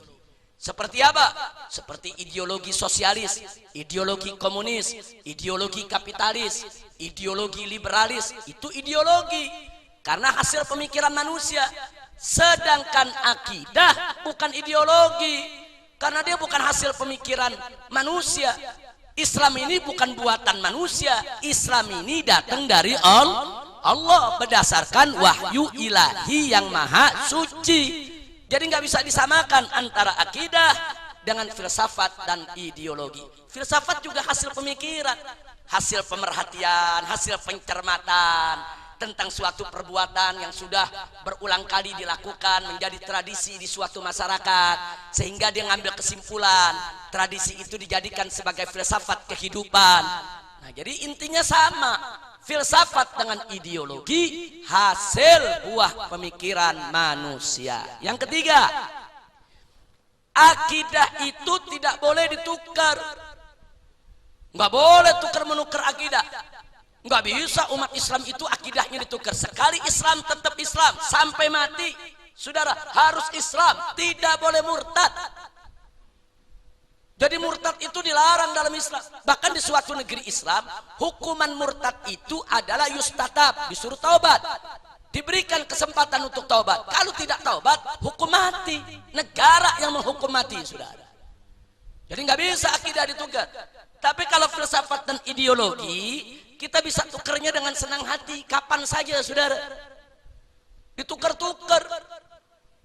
Seperti apa? Seperti ideologi sosialis, ideologi komunis, ideologi kapitalis, ideologi liberalis, itu ideologi karena hasil pemikiran manusia. Sedangkan akidah bukan ideologi karena dia bukan hasil pemikiran manusia. Islam ini bukan buatan manusia. Islam ini datang dari Allah berdasarkan wahyu ilahi yang maha suci. Jadi nggak bisa disamakan antara akidah dengan filsafat dan ideologi. Filsafat juga hasil pemikiran, hasil pemerhatian, hasil pencermatan tentang suatu perbuatan yang sudah berulang kali dilakukan menjadi tradisi di suatu masyarakat, sehingga dia ngambil kesimpulan tradisi itu dijadikan sebagai filsafat kehidupan. Nah, jadi intinya sama, filsafat dengan ideologi hasil buah pemikiran manusia. Yang ketiga, akidah itu tidak boleh ditukar. Nggak boleh tukar menukar akidah. Nggak bisa umat Islam itu akidahnya ditukar. Sekali Islam tetap Islam sampai mati. Saudara, harus Islam, tidak boleh murtad. Jadi murtad itu dilarang dalam Islam. Bahkan di suatu negeri Islam, hukuman murtad itu adalah yustatab, disuruh taubat. Diberikan kesempatan untuk taubat. Kalau tidak taubat, hukum mati. Negara yang menghukum mati, saudara. Jadi nggak bisa akidah ditukar. Tapi kalau filsafat dan ideologi, kita bisa tukarnya dengan senang hati. Kapan saja, saudara. Ditukar-tukar.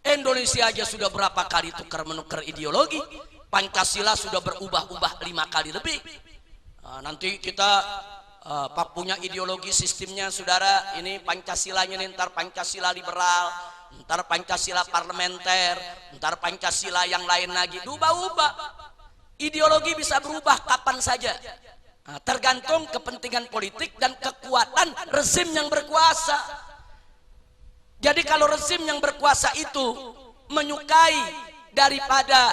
Indonesia aja sudah berapa kali tukar-menukar ideologi. Pancasila sudah berubah-ubah 5 kali lebih. Nah, nanti kita punya ideologi sistemnya, saudara. Ini Pancasilanya nih, ntar Pancasila liberal, ntar Pancasila parlementer, ntar Pancasila yang lain lagi. Ubah-ubah. Ideologi bisa berubah kapan saja. Nah, tergantung kepentingan politik dan kekuatan rezim yang berkuasa. Jadi kalau rezim yang berkuasa itu menyukai daripada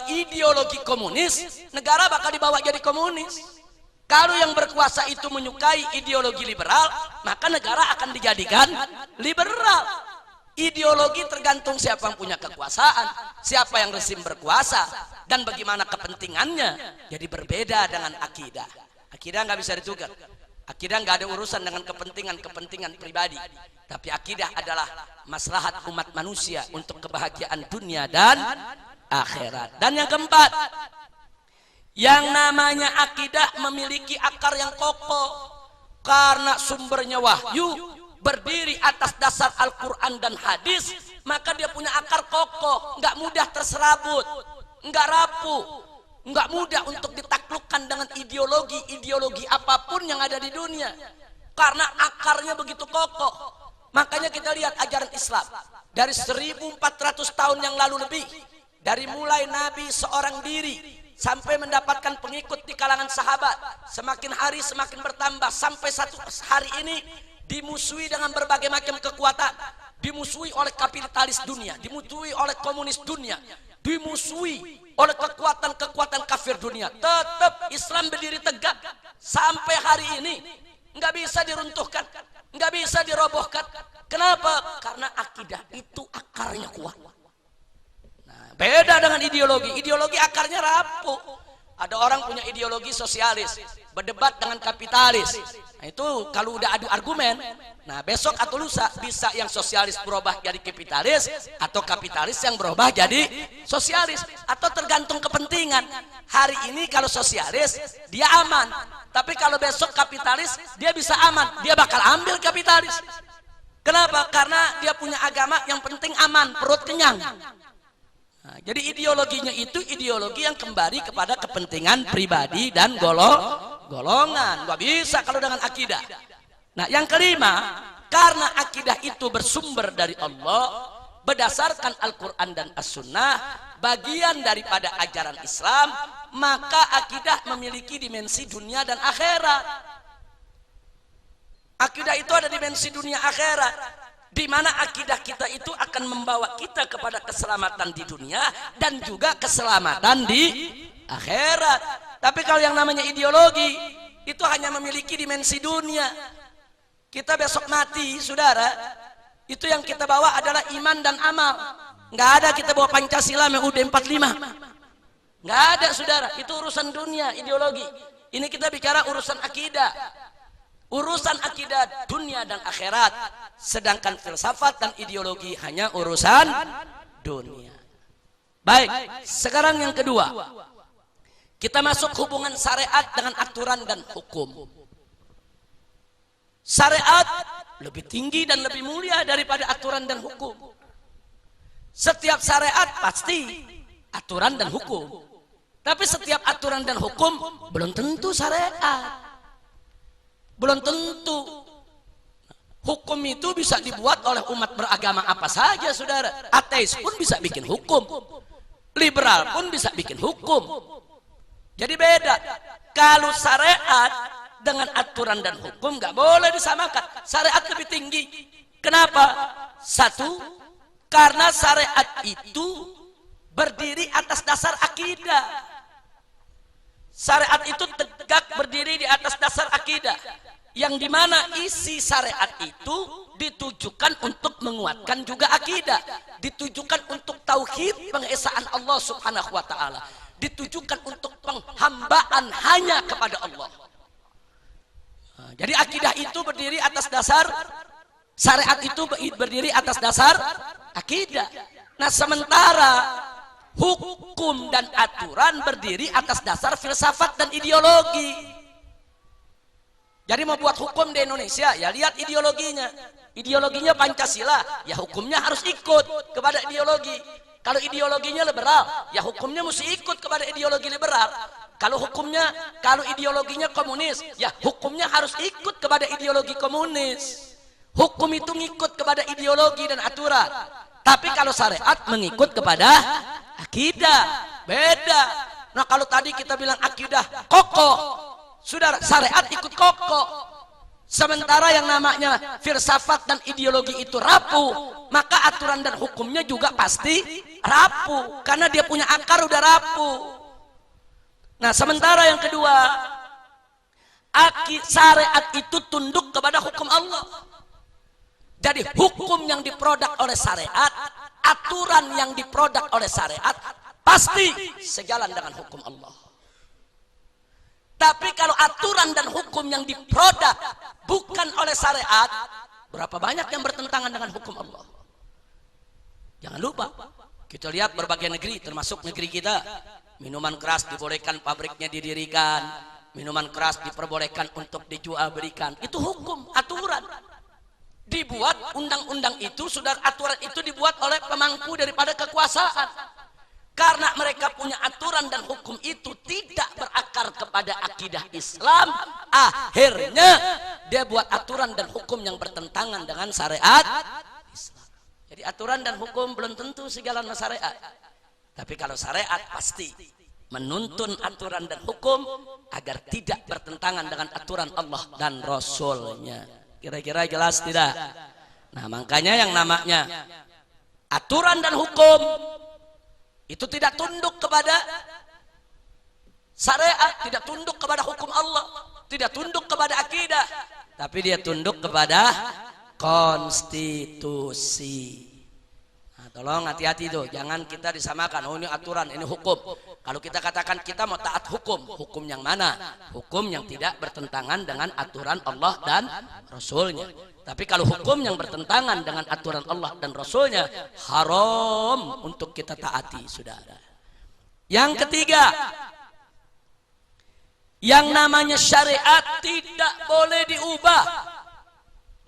ideologi komunis, negara bakal dibawa jadi komunis. Kalau yang berkuasa itu menyukai ideologi liberal, maka negara akan dijadikan liberal. Ideologi tergantung siapa yang punya kekuasaan, siapa yang rezim berkuasa, dan bagaimana kepentingannya. Jadi berbeda dengan akidah. Akidah nggak bisa ditukar. Akidah nggak ada urusan dengan kepentingan pribadi. Tapi akidah adalah maslahat umat manusia untuk kebahagiaan dunia dan akhirat. Dan yang keempat, yang namanya akidah memiliki akar yang kokoh. Karena sumbernya wahyu, berdiri atas dasar Al-Quran dan hadis, maka dia punya akar kokoh, nggak mudah terserabut, nggak rapuh, nggak mudah untuk ditaklukkan dengan ideologi apapun yang ada di dunia. Karena akarnya begitu kokoh. Makanya kita lihat ajaran Islam dari 1400 tahun yang lalu lebih, dari mulai Nabi seorang diri sampai mendapatkan pengikut di kalangan sahabat, semakin hari semakin bertambah sampai satu hari ini dimusuhi dengan berbagai macam kekuatan, dimusuhi oleh kapitalis dunia, dimusuhi oleh komunis dunia, dimusuhi oleh kekuatan kafir dunia. Tetap Islam berdiri tegak sampai hari ini, nggak bisa diruntuhkan, nggak bisa dirobohkan. Kenapa? Karena akidah itu akarnya kuat. Nah, beda dengan ideologi akarnya rapuh. Ada orang punya ideologi sosialis, berdebat dengan kapitalis. Nah, itu kalau udah adu argumen, nah besok atau lusa bisa yang sosialis berubah jadi kapitalis, atau kapitalis yang berubah jadi sosialis, atau tergantung kepentingan. Hari ini kalau sosialis dia aman, tapi kalau besok kapitalis dia bisa aman, dia bakal ambil kapitalis. Kenapa? Karena dia punya agama yang penting aman, perut kenyang. Nah, jadi ideologinya itu ideologi yang kembali kepada kepentingan pribadi dan golongan. Gak bisa kalau dengan akidah. Nah, yang kelima, karena akidah itu bersumber dari Allah, berdasarkan Al-Quran dan As-Sunnah, bagian daripada ajaran Islam, maka akidah memiliki dimensi dunia dan akhirat. Akidah itu ada dimensi dunia akhirat, di mana akidah kita itu akan membawa kita kepada keselamatan di dunia dan juga keselamatan di akhirat. Tapi kalau yang namanya ideologi itu hanya memiliki dimensi dunia. Kita besok mati, saudara, itu yang kita bawa adalah iman dan amal. Nggak ada kita bawa Pancasila UUD 45. Nggak ada, saudara. Itu urusan dunia, ideologi. Ini kita bicara urusan akidah. Urusan akidah dunia dan akhirat, sedangkan filsafat dan ideologi hanya urusan dunia. Baik, sekarang yang kedua, kita masuk hubungan syariat dengan aturan dan hukum. Syariat lebih tinggi dan lebih mulia daripada aturan dan hukum. Setiap syariat pasti aturan dan hukum, tapi setiap aturan dan hukum belum tentu syariat. Belum tentu. Hukum itu bisa dibuat oleh umat beragama apa saja, saudara. Ateis pun bisa bikin hukum, liberal pun bisa bikin hukum. Jadi beda. Kalau syariat dengan aturan dan hukum nggak boleh disamakan. Syariat lebih tinggi. Kenapa? Satu, karena syariat itu berdiri atas dasar akidah. Syariat itu tegak berdiri di atas dasar akidah, yang dimana isi syariat itu ditujukan untuk menguatkan juga akidah, ditujukan untuk tauhid pengesaan Allah Subhanahu wa taala, ditujukan untuk penghambaan hanya kepada Allah. Nah, jadi akidah itu berdiri atas dasar syariat, itu berdiri atas dasar akidah. Nah, sementara hukum dan aturan berdiri atas dasar filsafat dan ideologi. Jadi mau buat hukum di Indonesia, ya lihat ideologinya. Ideologinya Pancasila, ya hukumnya harus ikut kepada ideologi. Kalau ideologinya liberal, ya hukumnya mesti ikut kepada ideologi liberal. Kalau ideologinya komunis, ya hukumnya harus ikut kepada ideologi komunis. Hukum itu ngikut kepada ideologi dan aturan. Tapi kalau syariat mengikut kepada akidah, beda. Nah, kalau tadi kita bilang akidah kokoh, saudara, syariat ikut kokoh. Sementara yang namanya filsafat dan ideologi itu rapuh, maka aturan dan hukumnya juga pasti rapuh, karena dia punya akar udah rapuh. Nah, sementara yang kedua, syariat itu tunduk kepada hukum Allah. Jadi hukum yang diproduk oleh syariat, aturan yang diproduk oleh syariat pasti sejalan dengan hukum Allah. Tapi kalau aturan dan hukum yang diproduk bukan oleh syariat, berapa banyak yang bertentangan dengan hukum Allah. Jangan lupa, kita lihat berbagai negeri, termasuk negeri kita, minuman keras dibolehkan, pabriknya didirikan, minuman keras diperbolehkan untuk dijual belikan. Itu hukum, aturan. Dibuat undang-undang itu, saudara, aturan itu dibuat oleh pemangku daripada kekuasaan. Karena mereka punya aturan dan hukum itu tidak berakar kepada akidah Islam, akhirnya dia buat aturan dan hukum yang bertentangan dengan syariat Islam. Jadi aturan dan hukum belum tentu sejalan dengan syariat. Tapi kalau syariat pasti menuntun aturan dan hukum agar tidak bertentangan dengan aturan Allah dan Rasulnya. Kira-kira jelas tidak? Nah, makanya yang namanya aturan dan hukum itu tidak tunduk kepada syariat, tidak tunduk kepada hukum Allah, tidak tunduk kepada akidah, tapi dia tunduk kepada konstitusi. Nah, tolong hati-hati tuh, jangan kita disamakan, oh ini aturan, ini hukum. Kalau kita katakan kita mau taat hukum, hukum yang mana? Hukum yang tidak bertentangan dengan aturan Allah dan Rasulnya. Tapi kalau hukum yang bertentangan dengan aturan Allah dan Rasulnya, haram untuk kita taati, saudara. Yang ketiga, yang namanya syariat tidak boleh diubah.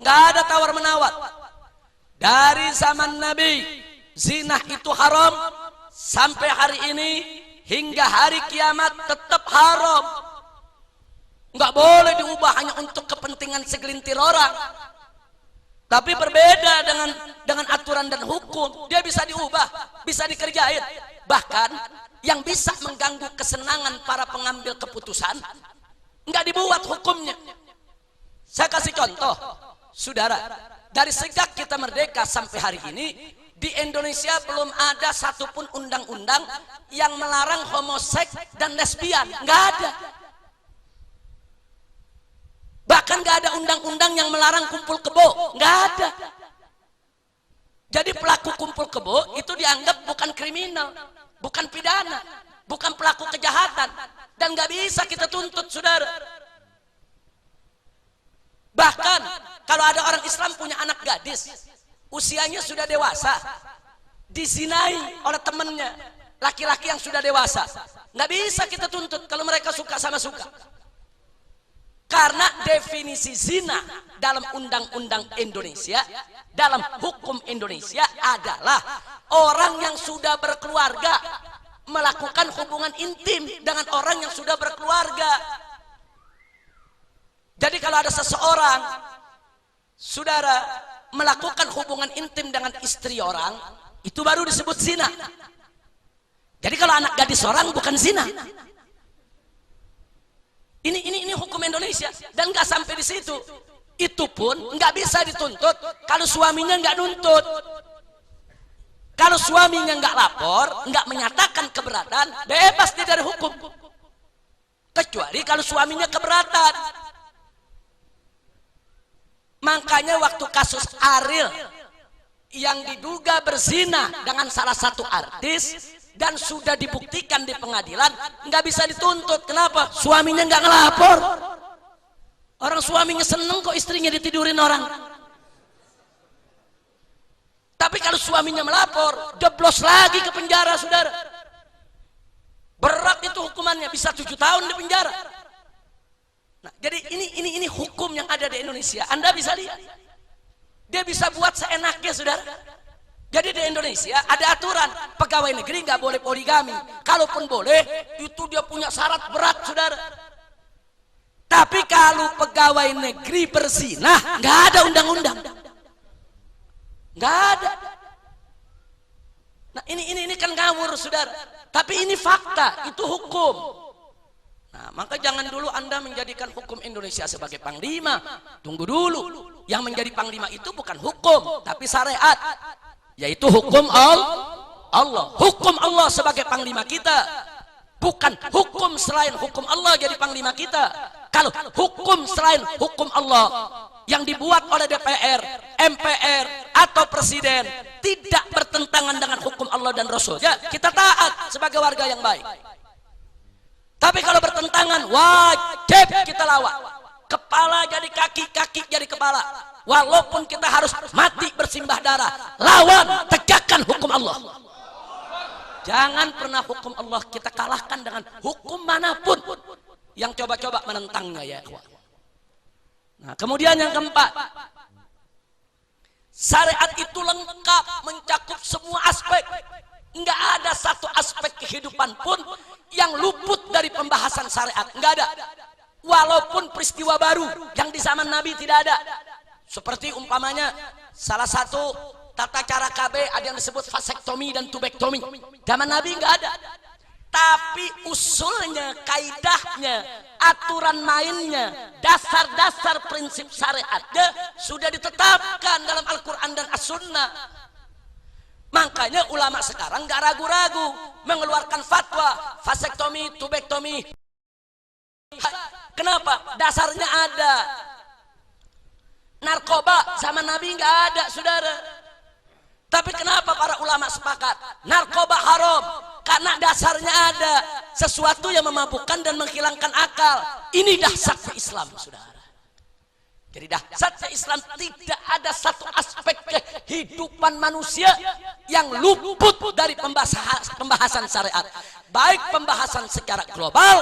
Nggak ada tawar-menawar. Dari zaman Nabi, zina itu haram, sampai hari ini, hingga hari kiamat tetap haram. Nggak boleh diubah hanya untuk kepentingan segelintir orang. Tapi berbeda dengan aturan dan hukum, dia bisa diubah, bisa dikerjain. Bahkan yang bisa mengganggu kesenangan para pengambil keputusan, nggak dibuat hukumnya. Saya kasih contoh, saudara, dari sejak kita merdeka sampai hari ini, di Indonesia belum ada satupun undang-undang yang melarang homoseks dan lesbian, nggak ada. Bahkan nggak ada undang-undang yang melarang kumpul kebo, nggak ada. Jadi pelaku kumpul kebo itu dianggap bukan kriminal, bukan pidana, bukan pelaku kejahatan, dan nggak bisa kita tuntut, saudara. Bahkan kalau ada orang Islam punya anak gadis, usianya sudah dewasa, dizinai oleh temannya, laki-laki yang sudah dewasa, nggak bisa kita tuntut kalau mereka suka sama suka. Karena definisi zina dalam undang-undang Indonesia, dalam hukum Indonesia adalah orang yang sudah berkeluarga melakukan hubungan intim dengan orang yang sudah berkeluarga. Jadi kalau ada seseorang, saudara, melakukan hubungan intim dengan istri orang, itu baru disebut zina. Jadi kalau anak gadis orang bukan zina. Ini hukum Indonesia, dan nggak sampai di situ. Itu pun nggak bisa dituntut kalau suaminya nggak nuntut. Kalau suaminya nggak lapor, nggak menyatakan keberatan, bebas dia dari hukum. Kecuali kalau suaminya keberatan. Makanya waktu kasus Ariel yang diduga berzina dengan salah satu artis dan sudah dibuktikan di pengadilan, nggak bisa dituntut. Kenapa? Suaminya nggak ngelapor. Orang suaminya seneng kok istrinya ditidurin orang. Tapi kalau suaminya melapor, jeblos lagi ke penjara, saudara. Berat itu hukumannya, bisa 7 tahun di penjara. Nah, jadi ini hukum yang ada di Indonesia. Anda bisa lihat. Dia bisa buat seenaknya, saudara. Jadi di Indonesia ada aturan, pegawai negeri nggak boleh poligami. Kalaupun boleh, itu dia punya syarat berat, saudara. Tapi kalau pegawai negeri berzina, nggak ada undang-undang. Nggak ada. Nah ini kan ngawur, saudara. Tapi ini fakta, itu hukum. Nah maka jangan dulu Anda menjadikan hukum Indonesia sebagai panglima. Tunggu dulu. Yang menjadi panglima itu bukan hukum, tapi syariat, yaitu hukum Allah. Hukum Allah sebagai panglima kita, bukan hukum selain hukum Allah jadi panglima kita. Kalau hukum selain hukum Allah yang dibuat oleh DPR, MPR atau presiden tidak bertentangan dengan hukum Allah dan Rasul, ya kita taat sebagai warga yang baik. Tapi kalau bertentangan, wajib kita lawan. Kepala jadi kaki, kaki jadi kepala. Walaupun kita harus mati bersimbah darah, lawan, tegakkan hukum Allah. Jangan pernah hukum Allah kita kalahkan dengan hukum manapun yang coba-coba menentangnya, ya. Nah, kemudian yang keempat, syariat itu lengkap mencakup semua aspek. Enggak ada satu aspek kehidupan pun yang luput dari pembahasan syariat. Enggak ada. Walaupun peristiwa baru yang di zaman Nabi tidak ada. Seperti umpamanya salah satu tata cara KB ada yang disebut vasektomi dan tubektomi. Zaman Nabi enggak ada. Tapi usulnya, kaidahnya, aturan mainnya, dasar-dasar prinsip syariatnya sudah ditetapkan dalam Al-Quran dan As-Sunnah. Makanya ulama sekarang gak ragu-ragu mengeluarkan fatwa vasektomi, tubektomi. Kenapa? Dasarnya ada. Narkoba zaman Nabi gak ada, saudara. Tapi kenapa para ulama sepakat narkoba haram? Karena dasarnya ada sesuatu yang memabukkan dan menghilangkan akal. Ini dahsyatnya Islam, saudara. Jadi dahsyatnya Islam, tidak ada satu aspek kehidupan manusia yang luput dari pembahasan syariat. Baik pembahasan secara global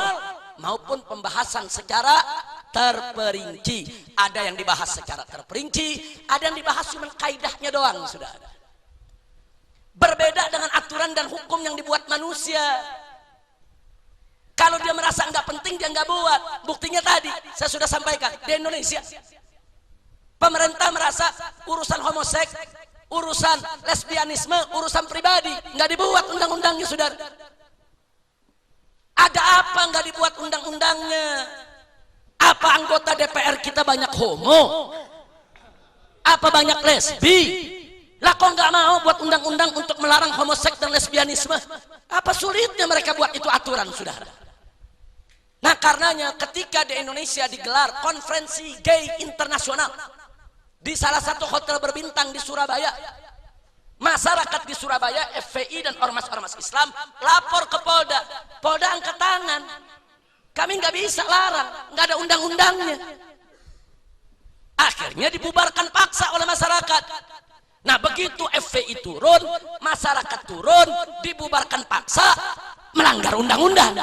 maupun pembahasan secara terperinci. Ada yang dibahas secara terperinci, ada yang dibahas cuma kaidahnya doang, saudara. Berbeda dengan aturan dan hukum yang dibuat manusia. Kalau dia merasa nggak penting, dia nggak buat. Buktinya tadi saya sudah sampaikan di Indonesia, pemerintah merasa urusan homoseks, urusan lesbianisme, urusan pribadi, nggak dibuat undang-undangnya, saudara. Ada apa nggak dibuat undang-undangnya? Apa anggota DPR kita banyak homo? Apa banyak lesbi? Lah kok nggak mau buat undang-undang untuk melarang homoseks dan lesbianisme? Apa sulitnya mereka buat itu aturan, saudara? Nah karenanya ketika di Indonesia digelar konferensi gay internasional di salah satu hotel berbintang di Surabaya, masyarakat di Surabaya, FPI dan ormas-ormas Islam lapor ke Polda. Polda angkat tangan, kami nggak bisa larang, nggak ada undang-undangnya. Akhirnya dibubarkan paksa oleh masyarakat. Nah begitu FPI turun, masyarakat turun, dibubarkan paksa, melanggar undang-undang.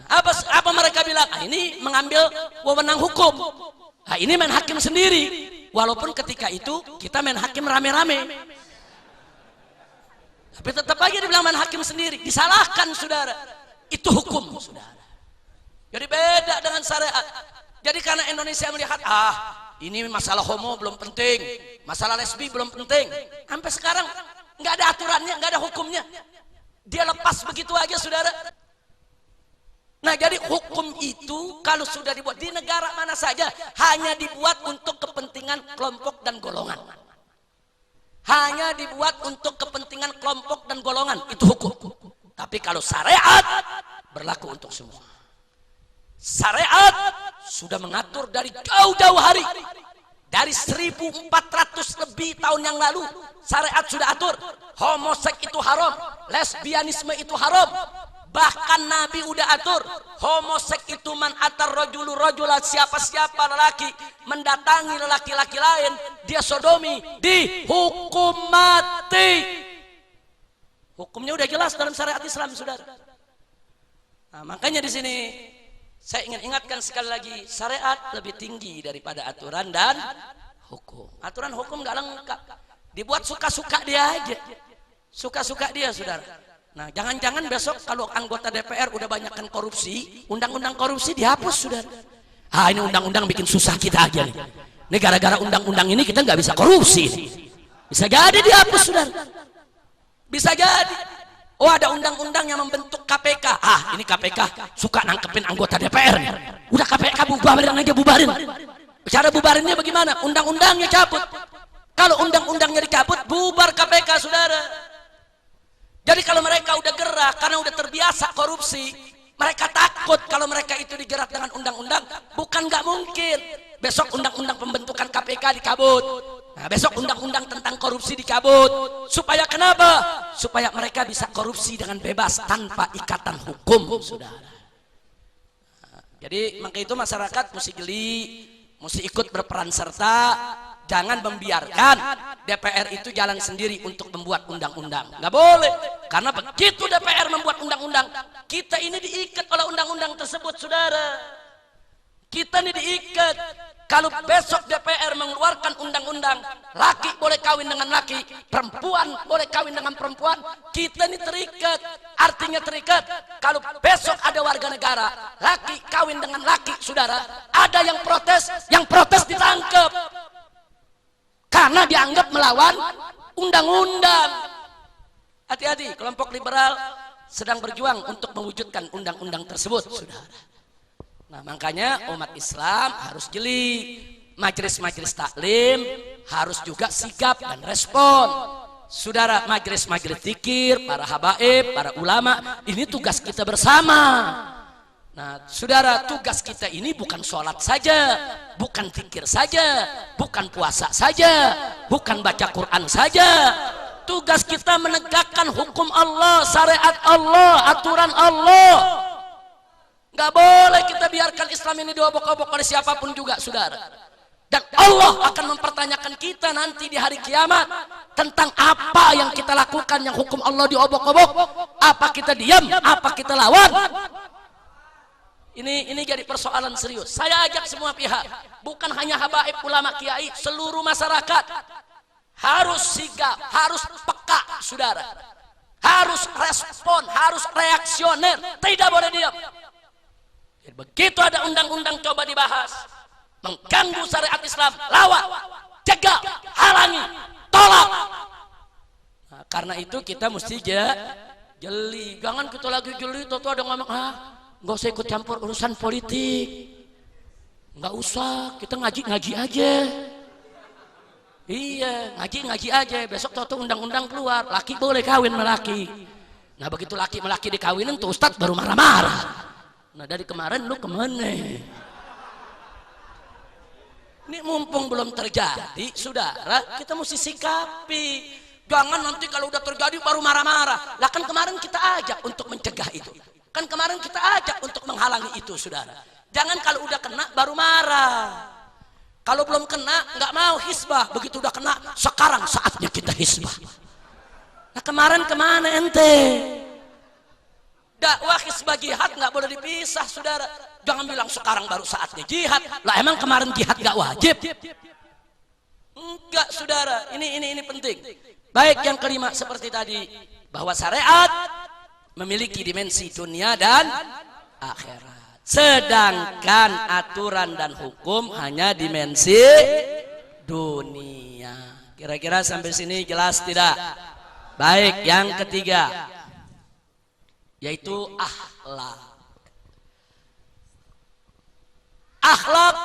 Apa mereka bilang? Ah, ini mengambil wewenang hukum. Nah, ini main hakim sendiri. Walaupun ketika itu kita main hakim rame-rame, tapi tetap aja dibilang main hakim sendiri. Disalahkan, saudara. Itu hukum, saudara. Jadi beda dengan syariat. Jadi karena Indonesia melihat, ini masalah homo belum penting, masalah lesbi belum penting. Sampai sekarang nggak ada aturannya, nggak ada hukumnya. Dia lepas begitu aja, saudara. Nah jadi hukum itu kalau sudah dibuat di negara mana saja hanya dibuat untuk kepentingan kelompok dan golongan. Hanya dibuat untuk kepentingan kelompok dan golongan, itu hukum. Tapi kalau syariat berlaku untuk semua. Syariat sudah mengatur dari jauh-jauh hari. Dari 1400 lebih tahun yang lalu, syariat sudah atur homoseks itu haram, lesbianisme itu haram. Bahkan Nabi udah atur homoseks itu man atar rajulu rajula, siapa-siapa lelaki mendatangi lelaki-laki lain, dia sodomi, dihukum mati. Hukumnya udah jelas dalam syariat Islam, saudara. Nah, makanya di sini saya ingin ingatkan sekali lagi, syariat lebih tinggi daripada aturan dan hukum. Aturan hukum gak lengkap, dibuat suka-suka dia aja, suka-suka dia, saudara. Nah, jangan-jangan besok kalau anggota DPR udah banyakkan korupsi, undang-undang korupsi dihapus, saudara. Ah, ini undang-undang bikin susah kita aja nih. Ini gara-gara undang-undang ini kita nggak bisa korupsi. Bisa jadi dihapus, saudara. Bisa jadi. Oh, ada undang-undang yang membentuk KPK. Ah, ini KPK suka nangkepin anggota DPR nih. Udah KPK bubarin aja, bubarin. Cara bubarinnya bagaimana? Undang-undangnya cabut. Kalau undang-undangnya dicabut, bubar KPK, saudara. Jadi kalau mereka udah gerak karena udah terbiasa korupsi, mereka takut kalau mereka itu dijerat dengan undang-undang. Bukan nggak mungkin. Besok undang-undang pembentukan KPK dicabut. Nah, besok undang-undang tentang korupsi dicabut. Supaya kenapa? Supaya mereka bisa korupsi dengan bebas tanpa ikatan hukum, saudara. Nah, jadi maka itu masyarakat mesti geli, mesti ikut berperan serta. Jangan membiarkan DPR itu jalan sendiri untuk membuat undang-undang. Nggak boleh. Karena begitu DPR membuat undang-undang, kita ini diikat oleh undang-undang tersebut, saudara. Kita ini diikat. Kalau besok DPR mengeluarkan undang-undang, laki boleh kawin dengan laki, perempuan boleh kawin dengan perempuan, kita ini terikat. Artinya terikat. Kalau besok ada warga negara, laki kawin dengan laki, saudara, ada yang protes ditangkap. Karena dianggap melawan undang-undang. Hati-hati, kelompok liberal sedang berjuang untuk mewujudkan undang-undang tersebut, saudara. Nah, makanya umat Islam harus jeli. Majelis-majelis taklim harus juga sigap dan respon. Saudara, majelis-majelis zikir, para habaib, para ulama, ini tugas kita bersama. Nah, saudara, tugas kita ini bukan sholat saja, bukan zikir saja, bukan puasa saja, bukan baca Quran saja. Tugas kita menegakkan hukum Allah, syariat Allah, aturan Allah. Gak boleh kita biarkan Islam ini diobok-obok oleh siapapun juga, saudara. Dan Allah akan mempertanyakan kita nanti di hari kiamat tentang apa yang kita lakukan yang hukum Allah diobok-obok. Apa kita diam, apa kita lawan. Ini jadi persoalan serius. Saya ajak semua pihak, bukan hanya habaib, ulama, kiai, seluruh masyarakat harus sigap, harus peka, saudara. Harus respon, harus reaksioner, tidak boleh diam. Begitu ada undang-undang coba dibahas, mengganggu syariat Islam, lawan, cegah, halangi, tolak. Nah, karena itu kita mesti jeli. Jangan kita lagi jeli, tuh ada ngomong, nggak usah ikut campur urusan politik, nggak usah, kita ngaji aja. Iya, ngaji aja. Besok tuh undang-undang keluar, laki boleh kawin sama laki. Nah, begitu laki sama laki dikawinin tuh ustadz baru marah-marah. Nah, dari kemarin lu kemana? Ini mumpung belum terjadi, saudara, kita mesti sikapi. Jangan nanti kalau udah terjadi baru marah-marah. Lah kan kemarin kita ajak untuk mencegah itu. Kan kemarin kita ajak untuk menghalangi itu, saudara. Jangan kalau udah kena baru marah. Kalau belum kena nggak mau hisbah. Begitu udah kena, sekarang saatnya kita hisbah. Nah, kemarin kemana ente? Dakwah hisbah jihad nggak boleh dipisah, saudara. Jangan bilang sekarang baru saatnya jihad. Lah emang kemarin jihad nggak wajib? Enggak, saudara. Ini penting. Baik, yang kelima seperti tadi, bahwa syariat memiliki dimensi dunia dan akhirat. Sedangkan aturan dan hukum hanya dimensi dunia. Kira-kira sampai sini jelas tidak? Baik, yang ketiga, yaitu akhlak. Akhlak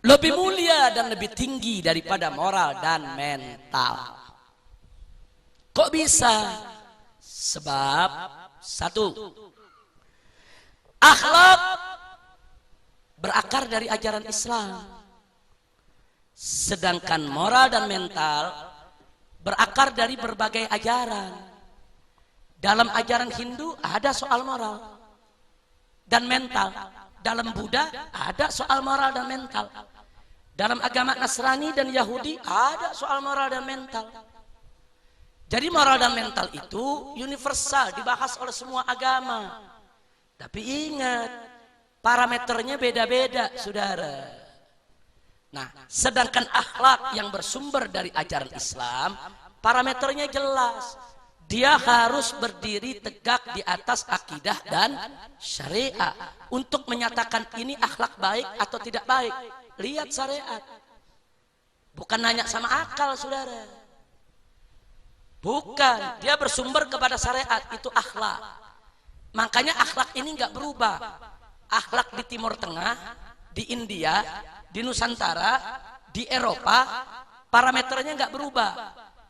lebih mulia dan lebih tinggi daripada moral dan mental. Kok bisa? Sebab satu, Akhlak berakar dari ajaran Islam, sedangkan moral dan mental berakar dari berbagai ajaran. Dalam ajaran Hindu ada soal moral dan mental, dalam Buddha ada soal moral dan mental, dalam agama Nasrani dan Yahudi ada soal moral dan mental. Jadi moral dan mental itu universal, dibahas oleh semua agama. Tapi ingat, parameternya beda-beda, saudara. Nah, sedangkan akhlak yang bersumber dari ajaran Islam, parameternya jelas. Dia harus berdiri tegak di atas akidah dan syariat. Untuk menyatakan ini akhlak baik atau tidak baik, lihat syariat. Bukan nanya sama akal, saudara. Bukan, dia bersumber kepada syariat, itu akhlak. Makanya akhlak ini nggak berubah. Akhlak di Timur Tengah, di India, di Nusantara, di Eropa, parameternya nggak berubah.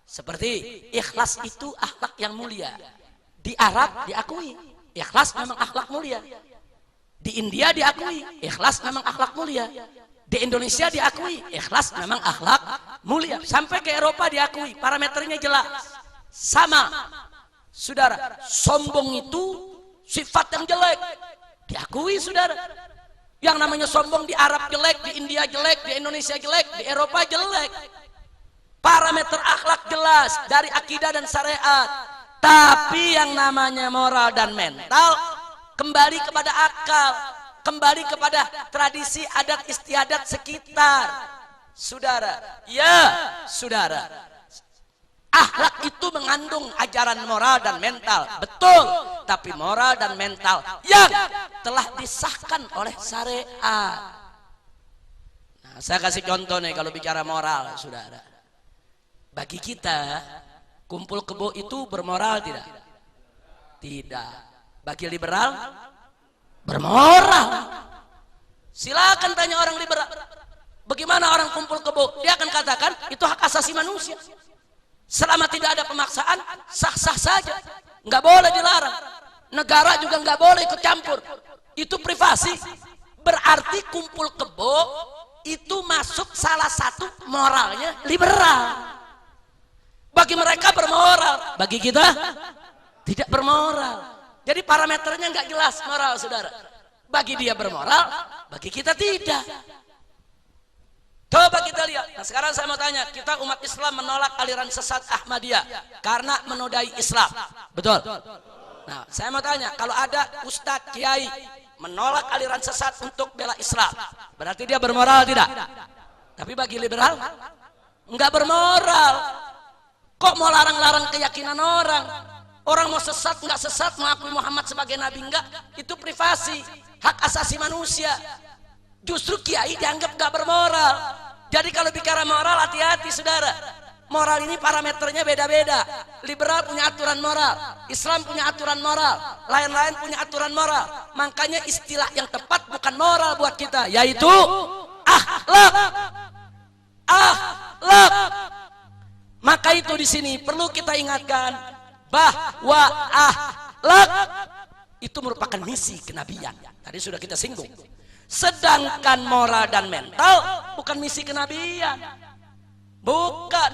Seperti ikhlas itu akhlak yang mulia. Di Arab diakui, ikhlas memang akhlak mulia. Di India diakui, ikhlas memang akhlak mulia. Di Indonesia diakui, ikhlas memang akhlak mulia. Sampai ke Eropa diakui, parameternya jelas. Sama, saudara, sombong itu sifat yang jelek, diakui, saudara. Yang namanya sombong di Arab jelek, di India jelek, di Indonesia jelek, di Eropa jelek. Parameter akhlak jelas dari akidah dan syariat. Tapi yang namanya moral dan mental kembali kepada akal, kembali kepada tradisi adat istiadat sekitar. Saudara, ya saudara, akhlak itu mengandung ajaran moral dan mental, betul. Tapi moral dan mental yang telah disahkan oleh syariat. Nah, saya kasih contoh nih kalau bicara moral, saudara. Bagi kita, kumpul kebo itu bermoral tidak? Tidak. Bagi liberal, bermoral. Silakan tanya orang liberal, bagaimana orang kumpul kebo? Dia akan katakan itu hak asasi manusia. Selama tidak ada pemaksaan, sah-sah saja. Nggak boleh dilarang. Negara juga nggak boleh ikut campur. Itu privasi. Berarti kumpul kebo itu masuk salah satu moralnya liberal. Bagi mereka bermoral, bagi kita tidak bermoral. Jadi parameternya nggak jelas moral, saudara. Bagi dia bermoral, bagi kita tidak. Coba kita lihat. Nah, sekarang saya mau tanya, kita umat Islam menolak aliran sesat Ahmadiyah karena menodai Islam, betul? Nah, saya mau tanya, kalau ada ustadz kiai menolak aliran sesat untuk bela Islam, berarti dia bermoral tidak? Tapi bagi liberal, nggak bermoral. Kok mau larang-larang keyakinan orang? Orang mau sesat nggak sesat, mengakui Muhammad sebagai nabi nggak, itu privasi, hak asasi manusia. Justru kiai dianggap nggak bermoral. Jadi kalau bicara moral, hati-hati, saudara. Moral ini parameternya beda-beda. Liberal punya aturan moral, Islam punya aturan moral, lain-lain punya aturan moral. Makanya istilah yang tepat bukan moral buat kita, yaitu akhlak. Akhlak. Maka itu di sini perlu kita ingatkan bahwa akhlak itu merupakan misi kenabian. Tadi sudah kita singgung. Sedangkan moral dan mental bukan misi kenabian. Bukan.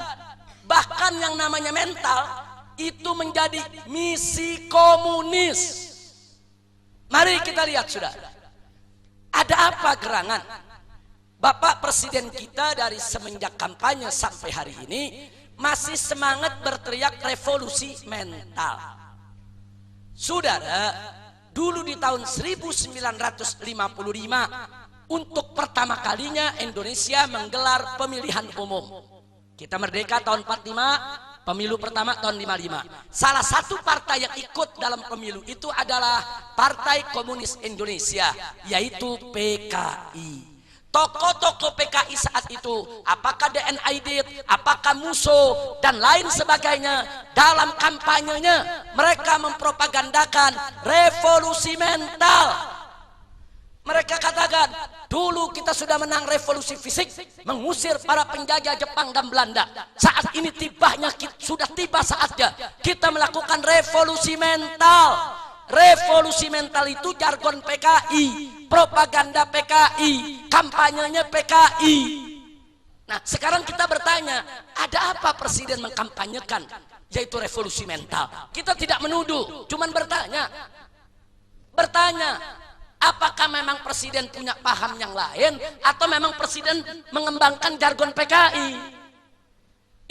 Bahkan yang namanya mental itu menjadi misi komunis. Mari kita lihat, sudah. Ada apa gerangan? Bapak Presiden kita dari semenjak kampanye sampai hari ini masih semangat berteriak revolusi mental. Saudara, dulu di tahun 1955 untuk pertama kalinya Indonesia menggelar pemilihan umum. Kita merdeka tahun 45, pemilu pertama tahun 55. Salah satu partai yang ikut dalam pemilu itu adalah Partai Komunis Indonesia, yaitu PKI. Tokoh-tokoh PKI saat itu, apakah DN Aidit, apakah Musso, dan lain sebagainya, dalam kampanyenya mereka mempropagandakan revolusi mental. Mereka katakan, dulu kita sudah menang revolusi fisik, mengusir para penjajah Jepang dan Belanda. Saat ini sudah tiba saatnya kita melakukan revolusi mental. revolusi mental itu jargon PKI, propaganda PKI, kampanyenya PKI. Nah, sekarang kita bertanya, ada apa presiden mengkampanyekan yaitu revolusi mental? Kita tidak menuduh, cuman bertanya. Apakah memang presiden punya paham yang lain atau memang presiden mengembangkan jargon PKI?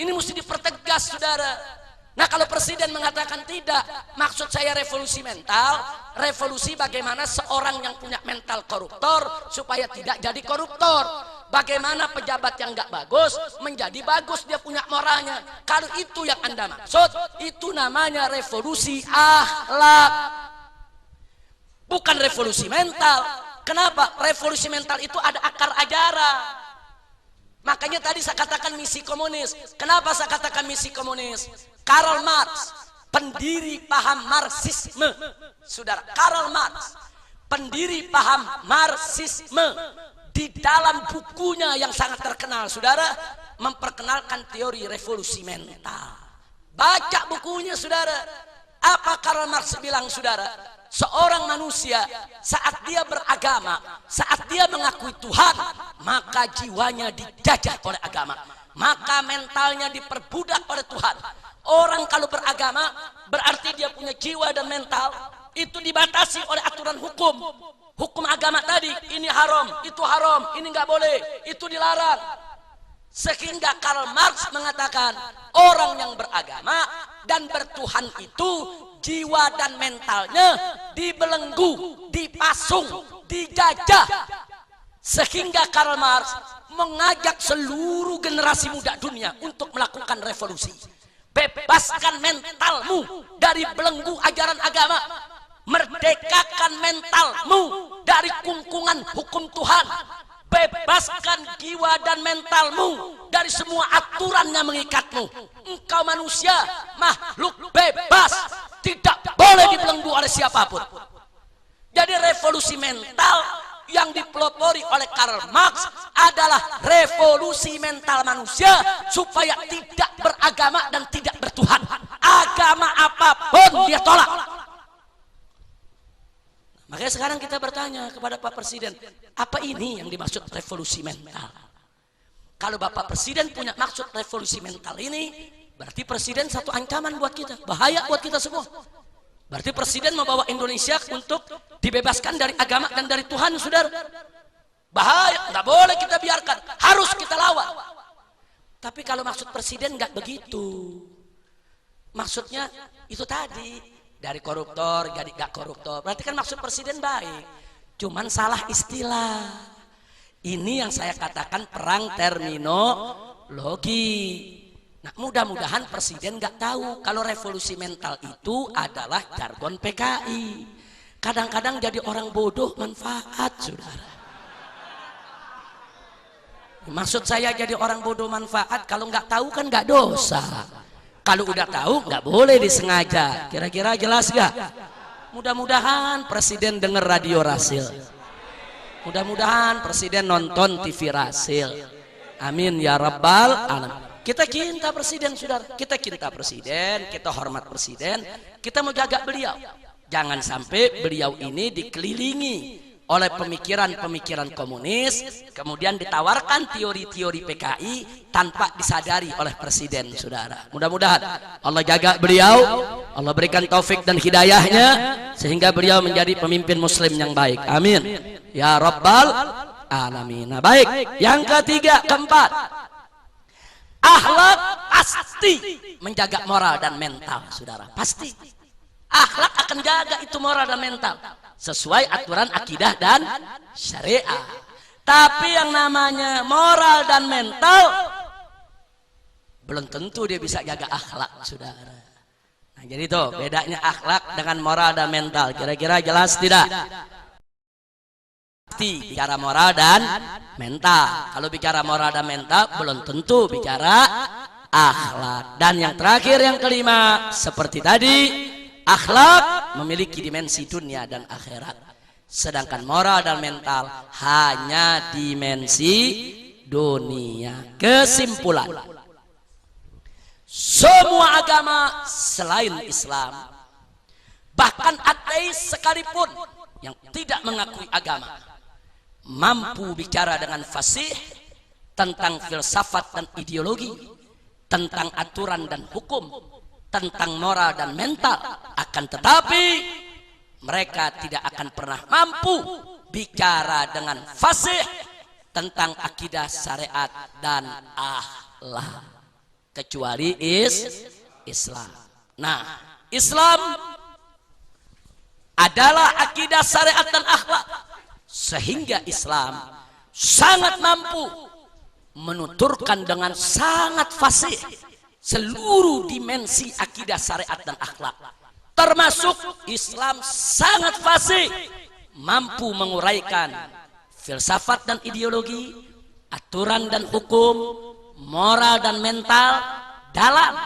Ini mesti dipertegas, saudara. Nah, kalau presiden mengatakan tidak, maksud saya revolusi mental, revolusi bagaimana seorang yang punya mental koruptor supaya tidak jadi koruptor. Bagaimana pejabat yang nggak bagus menjadi bagus, dia punya moralnya. Kalau itu yang Anda maksud, itu namanya revolusi akhlak. Bukan revolusi mental. Kenapa? Revolusi mental itu ada akar ajaran. Makanya tadi saya katakan misi komunis. Kenapa saya katakan misi komunis? Karl Marx, pendiri paham Marxisme. Saudara, Karl Marx, pendiri paham Marxisme, di dalam bukunya yang sangat terkenal, saudara, memperkenalkan teori revolusi mental. Baca bukunya, saudara. Apa Karl Marx bilang, saudara? Seorang manusia saat dia beragama, saat dia mengakui Tuhan, maka jiwanya dijajah oleh agama, maka mentalnya diperbudak oleh Tuhan. Orang kalau beragama berarti dia punya jiwa dan mental itu dibatasi oleh aturan hukum. Hukum agama tadi, ini haram, itu haram, ini nggak boleh, itu dilarang. Sehingga Karl Marx mengatakan orang yang beragama dan bertuhan itu jiwa dan mentalnya dibelenggu, dipasung, dijajah. Sehingga Karl Marx mengajak seluruh generasi muda dunia untuk melakukan revolusi. Bebaskan mentalmu dari belenggu ajaran agama, merdekakan mentalmu dari kungkungan hukum Tuhan, bebaskan jiwa dan mentalmu dari semua aturan yang mengikatmu. Engkau manusia, makhluk bebas, tidak boleh dibelenggu oleh siapapun. Jadi revolusi mental yang dipelopori oleh Karl Marx adalah revolusi mental manusia supaya tidak beragama dan tidak bertuhan. Agama apapun dia tolak. Makanya sekarang kita bertanya kepada Pak Presiden, apa ini yang dimaksud revolusi mental? Kalau Bapak Presiden punya maksud revolusi mental ini, berarti Presiden satu ancaman buat kita, bahaya buat kita semua. Berarti Presiden membawa Indonesia untuk dibebaskan dari agama dan dari Tuhan, saudara. Bahaya, nggak boleh kita biarkan, harus kita lawan. Tapi kalau maksud Presiden nggak begitu. Maksudnya itu tadi, dari koruptor jadi nggak koruptor. Berarti kan maksud Presiden baik, cuman salah istilah. Ini yang saya katakan perang terminologi. Nah, mudah-mudahan Presiden nggak tahu kalau revolusi mental itu adalah jargon PKI. Kadang-kadang jadi orang bodoh manfaat, saudara. Maksud saya jadi orang bodoh manfaat, kalau nggak tahu kan nggak dosa. Kalau udah tahu nggak boleh disengaja. Kira-kira jelas nggak? Mudah-mudahan Presiden dengar radio Rasil. Mudah-mudahan Presiden nonton TV Rasil. Amin ya rabbal alamin. Kita cinta Presiden, saudara. Kita cinta Presiden, kita hormat Presiden, kita mau jaga beliau. Jangan sampai beliau ini dikelilingi oleh pemikiran-pemikiran komunis, kemudian ditawarkan teori-teori PKI tanpa disadari oleh Presiden, saudara. Mudah-mudahan Allah jaga beliau, Allah berikan taufik dan hidayahnya, sehingga beliau menjadi pemimpin Muslim yang baik. Amin ya rabbal alamin. Nah, baik, yang ketiga, keempat, akhlak pasti menjaga moral dan mental, saudara. Pasti akhlak akan jaga itu moral dan mental sesuai aturan akidah dan syariah. Tapi yang namanya moral dan mental belum tentu dia bisa jaga akhlak, saudara. Nah, jadi itu bedanya akhlak dengan moral dan mental. Kira-kira jelas tidak? Pasti bicara moral dan mental. Kalau bicara moral dan mental belum tentu bicara akhlak. Dan yang terakhir, yang kelima, seperti tadi, akhlak memiliki dimensi dunia dan akhirat, sedangkan moral dan mental hanya dimensi dunia. Kesimpulan, semua agama selain Islam bahkan ateis sekalipun yang tidak mengakui agama, mampu bicara dengan fasih tentang filsafat dan ideologi, tentang aturan dan hukum, tentang moral dan mental. Akan tetapi mereka tidak akan pernah mampu bicara dengan fasih tentang akidah, syariat dan akhlak, kecuali Islam. Nah, Islam adalah akidah, syariat dan akhlak, sehingga Islam sangat mampu menuturkan dengan sangat fasih seluruh dimensi akidah, syariat dan akhlak. Termasuk Islam sangat fasih mampu menguraikan filsafat dan ideologi, aturan dan hukum, moral dan mental dalam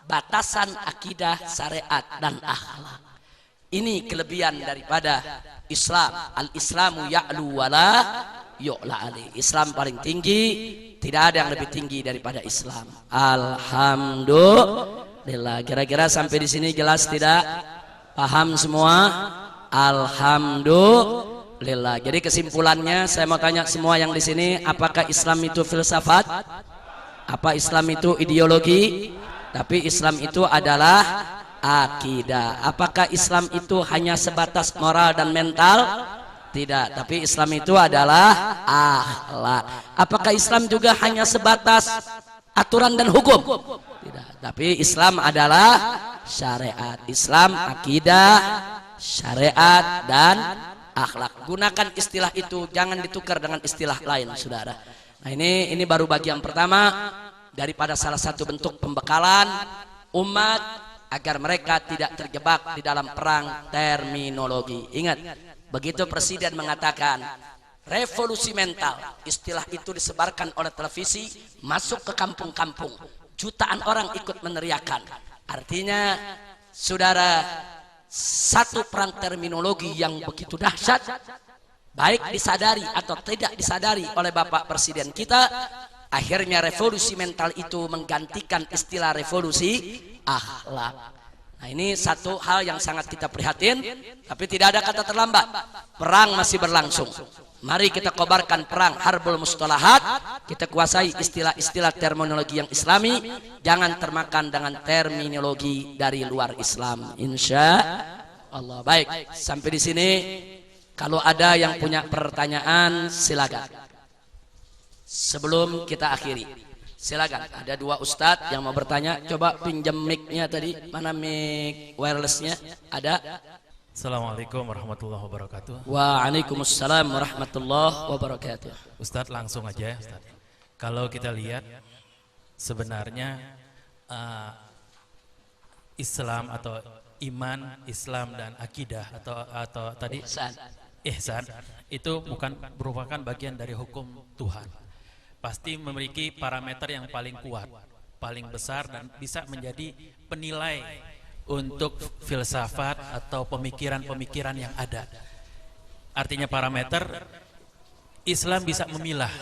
batasan akidah, syariat dan akhlak. Ini kelebihan daripada Islam. Al-Islamu ya'lu wala yu'la alaih. Islam paling tinggi, tidak ada yang lebih tinggi daripada Islam. Alhamdulillah. Kira-kira sampai di sini jelas tidak? Paham semua? Alhamdulillah. Jadi kesimpulannya saya mau tanya semua yang di sini, apakah Islam itu filsafat? Apa Islam itu ideologi? Tapi Islam itu adalah akidah. Apakah Islam itu hanya sebatas moral dan mental? Tidak, tapi Islam itu adalah akhlak. Apakah Islam juga hanya sebatas aturan dan hukum? Tidak, tapi Islam adalah syariat. Islam akidah, syariat dan akhlak. Gunakan istilah itu, jangan ditukar dengan istilah lain, saudara. Nah, ini baru bagian pertama daripada salah satu bentuk pembekalan umat agar mereka tidak terjebak di dalam perang terminologi. Ingat, begitu Presiden mengatakan revolusi mental, istilah itu disebarkan oleh televisi, masuk ke kampung-kampung, jutaan orang ikut meneriakan. Artinya, saudara, satu perang terminologi yang begitu dahsyat, baik disadari atau tidak disadari oleh Bapak Presiden kita, akhirnya revolusi mental itu menggantikan istilah revolusi akhlak. Nah, ini satu hal yang sangat kita prihatin, tapi tidak ada kata terlambat. Perang masih berlangsung. Mari kita kobarkan perang harbul mustalahat, kita kuasai istilah-istilah terminologi yang islami, jangan termakan dengan terminologi dari luar Islam. Insya Allah. Baik, sampai di sini. Kalau ada yang punya pertanyaan, silakan. Sebelum kita akhiri, silakan. Ada dua ustadz yang mau bertanya. Coba pinjam mic-nya tadi. Mana mic wireless-nya? Ada? Assalamualaikum warahmatullahi wabarakatuh. Waalaikumsalam warahmatullahi wabarakatuh. Ustadz langsung aja ya, Ustadz. Kalau kita lihat sebenarnya Islam atau iman, Islam dan akidah atau tadi ihsan itu bukan merupakan bagian dari hukum Tuhan. Pasti memiliki parameter yang paling kuat, paling besar dan bisa menjadi penilai untuk filsafat atau pemikiran-pemikiran yang ada. Artinya parameter Islam bisa memilah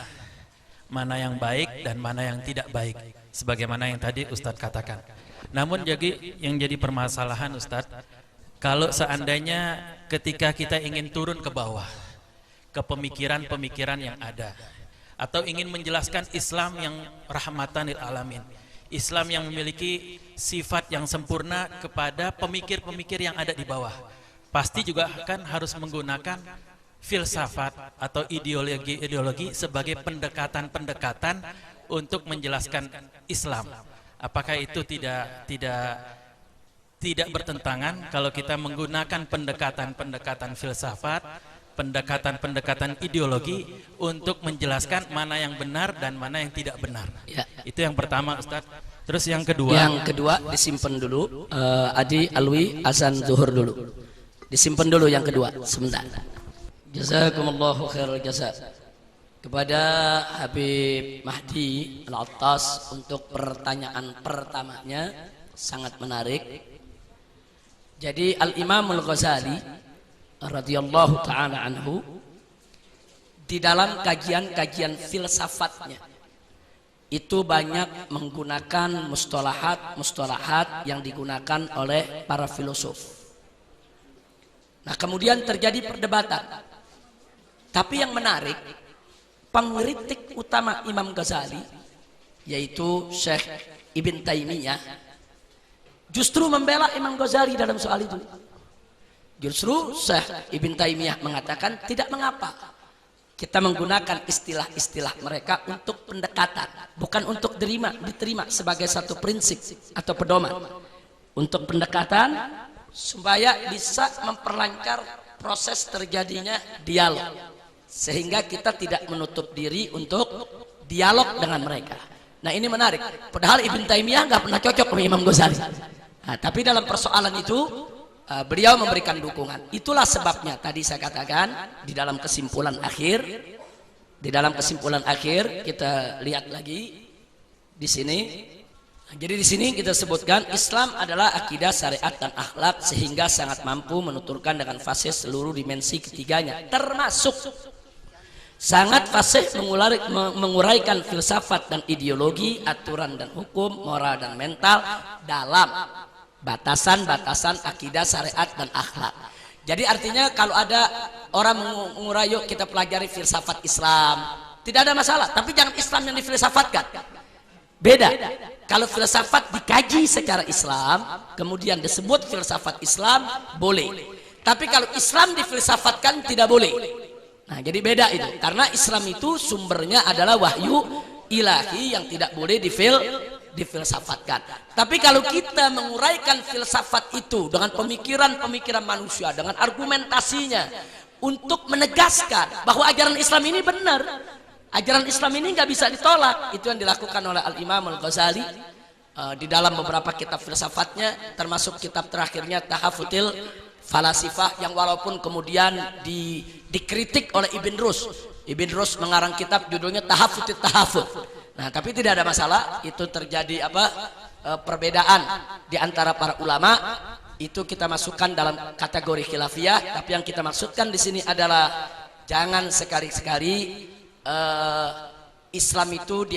mana yang baik dan mana yang tidak baik, sebagaimana yang tadi Ustadz katakan. Namun yang jadi permasalahan Ustadz, kalau seandainya ketika kita ingin turun ke bawah, ke pemikiran-pemikiran yang ada, atau ingin menjelaskan Islam yang rahmatan lil alamin, Islam yang memiliki sifat yang sempurna kepada pemikir-pemikir yang ada di bawah, pasti juga akan harus menggunakan filsafat atau ideologi sebagai pendekatan-pendekatan untuk menjelaskan Islam. Apakah itu tidak bertentangan kalau kita menggunakan pendekatan-pendekatan filsafat, pendekatan-pendekatan ideologi untuk menjelaskan mana yang benar dan mana yang tidak benar? Ya. Itu yang pertama, Ustadz. Terus yang kedua? Yang kedua disimpan dulu. Adi Alwi azan zuhur dulu. Disimpan dulu yang kedua sebentar. Jazakumullahu khairal jazaa kepada Habib Mahdi Al-Attas untuk pertanyaan pertamanya, sangat menarik. Jadi Al-Imam Al-Ghazali radhiyallahu ta'ala anhu di dalam kajian-kajian filsafatnya itu banyak menggunakan mustalahat yang digunakan oleh para filosof. Nah kemudian terjadi perdebatan. Tapi yang menarik, pengkritik utama Imam Ghazali, yaitu Syekh Ibn Taimiyah, justru membela Imam Ghazali dalam soal itu. Justru Syekh Ibn Taimiyah mengatakan tidak mengapa kita menggunakan istilah-istilah mereka untuk pendekatan, bukan untuk diterima sebagai satu prinsip atau pedoman. Untuk pendekatan supaya bisa memperlancar proses terjadinya dialog, sehingga kita tidak menutup diri untuk dialog dengan mereka. Nah ini menarik, padahal Ibn Taimiyah nggak pernah cocok sama Imam Ghazali. Nah, tapi dalam persoalan itu beliau memberikan dukungan. Itulah sebabnya tadi saya katakan di dalam kesimpulan akhir kita lihat lagi di sini. Jadi di sini kita sebutkan Islam adalah akidah, syariat dan akhlak sehingga sangat mampu menuturkan dengan fasih seluruh dimensi ketiganya, termasuk sangat fasih menguraikan filsafat dan ideologi, aturan dan hukum, moral dan mental dalam batasan-batasan akidah, syariat dan akhlak. Jadi artinya kalau ada orang mengurai, yuk kita pelajari filsafat Islam, tidak ada masalah, tapi jangan Islam yang difilsafatkan. Beda. Kalau filsafat dikaji secara Islam, kemudian disebut filsafat Islam, boleh. Tapi kalau Islam difilsafatkan tidak boleh. Nah, jadi beda itu. Karena Islam itu sumbernya adalah wahyu ilahi yang tidak boleh difilsafatkan. Tapi kalau kita menguraikan filsafat itu dengan pemikiran-pemikiran manusia, dengan argumentasinya untuk menegaskan bahwa ajaran Islam ini benar, ajaran Islam ini nggak bisa ditolak, itu yang dilakukan oleh Al-Imam Al-Ghazali di dalam beberapa kitab filsafatnya, termasuk kitab terakhirnya Tahafutil Falasifah, yang walaupun kemudian dikritik oleh Ibn Rushd. Ibn Rushd mengarang kitab judulnya Tahafutil Tahafut. Nah, tapi tidak ada masalah, itu terjadi perbedaan di antara para ulama, itu kita masukkan dalam kategori khilafiyah. Tapi yang kita maksudkan di sini adalah jangan sekali-sekali Islam itu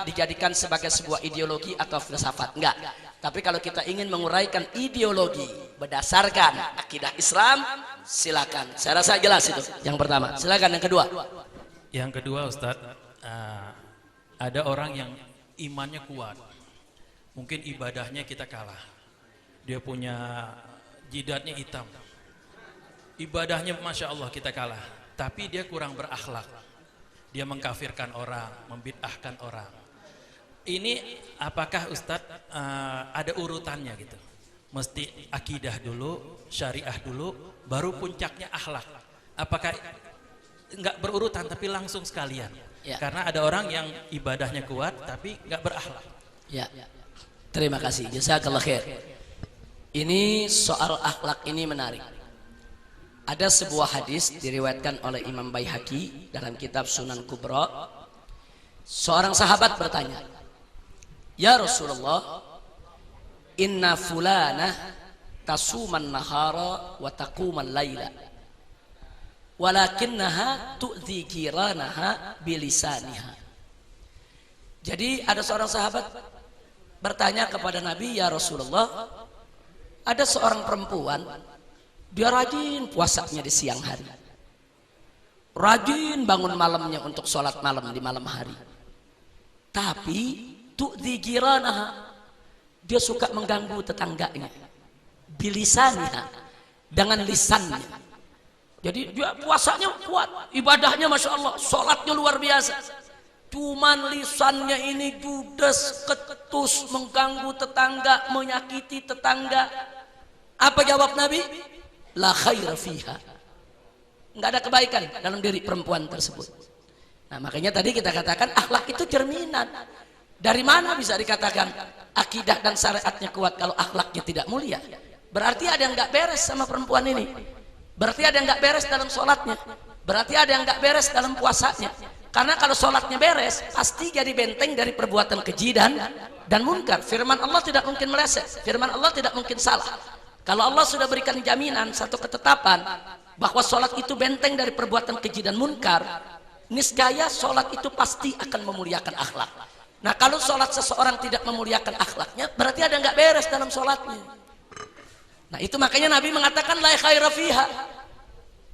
dijadikan sebagai sebuah ideologi atau filsafat, enggak. Tapi kalau kita ingin menguraikan ideologi berdasarkan akidah Islam, silakan. Saya rasa jelas itu yang pertama. Silakan yang kedua. Yang kedua, Ustadz, ada orang yang imannya kuat, mungkin ibadahnya kita kalah. Dia punya jidatnya hitam, ibadahnya masya Allah kita kalah, tapi dia kurang berakhlak. Dia mengkafirkan orang, membid'ahkan orang. Ini apakah Ustadz ada urutannya gitu? Mesti akidah dulu, syariah dulu, baru puncaknya akhlak. Apakah enggak berurutan tapi langsung sekalian? Ya. Karena ada orang yang ibadahnya kuat tapi enggak berakhlak. Ya. Terima kasih. Jazakallah khair. Ini soal akhlak ini menarik. Ada sebuah hadis diriwayatkan oleh Imam Baihaqi dalam kitab Sunan Kubra. Seorang sahabat bertanya, "Ya Rasulullah, inna fulana tasuman nahara wa taquman laila, walakinnaha tu'dhi jiranaha bilisaniha." Jadi ada seorang sahabat bertanya kepada Nabi, "Ya Rasulullah, ada seorang perempuan, dia rajin puasanya di siang hari, rajin bangun malamnya untuk sholat malam di malam hari, tapi tu'dhi jiranaha, dia suka mengganggu tetangganya, bilisaniha, dengan lisannya." Jadi dia puasanya kuat, ibadahnya masya Allah, sholatnya luar biasa, cuman lisannya ini judes, ketus, mengganggu tetangga, menyakiti tetangga. Apa jawab Nabi? La khaira fiha, nggak ada kebaikan dalam diri perempuan tersebut. Nah makanya tadi kita katakan akhlak itu cerminan. Dari mana bisa dikatakan akidah dan syariatnya kuat kalau akhlaknya tidak mulia? Berarti ada yang nggak beres sama perempuan ini. Berarti ada yang nggak beres dalam sholatnya. Berarti ada yang nggak beres dalam puasanya. Karena kalau sholatnya beres, pasti jadi benteng dari perbuatan keji dan munkar. Firman Allah tidak mungkin meleset. Firman Allah tidak mungkin salah. Kalau Allah sudah berikan jaminan, satu ketetapan bahwa sholat itu benteng dari perbuatan keji dan munkar, niscaya sholat itu pasti akan memuliakan akhlak. Nah kalau sholat seseorang tidak memuliakan akhlaknya, berarti ada nggak beres dalam sholatnya. Nah itu makanya Nabi mengatakan la khaira fiha.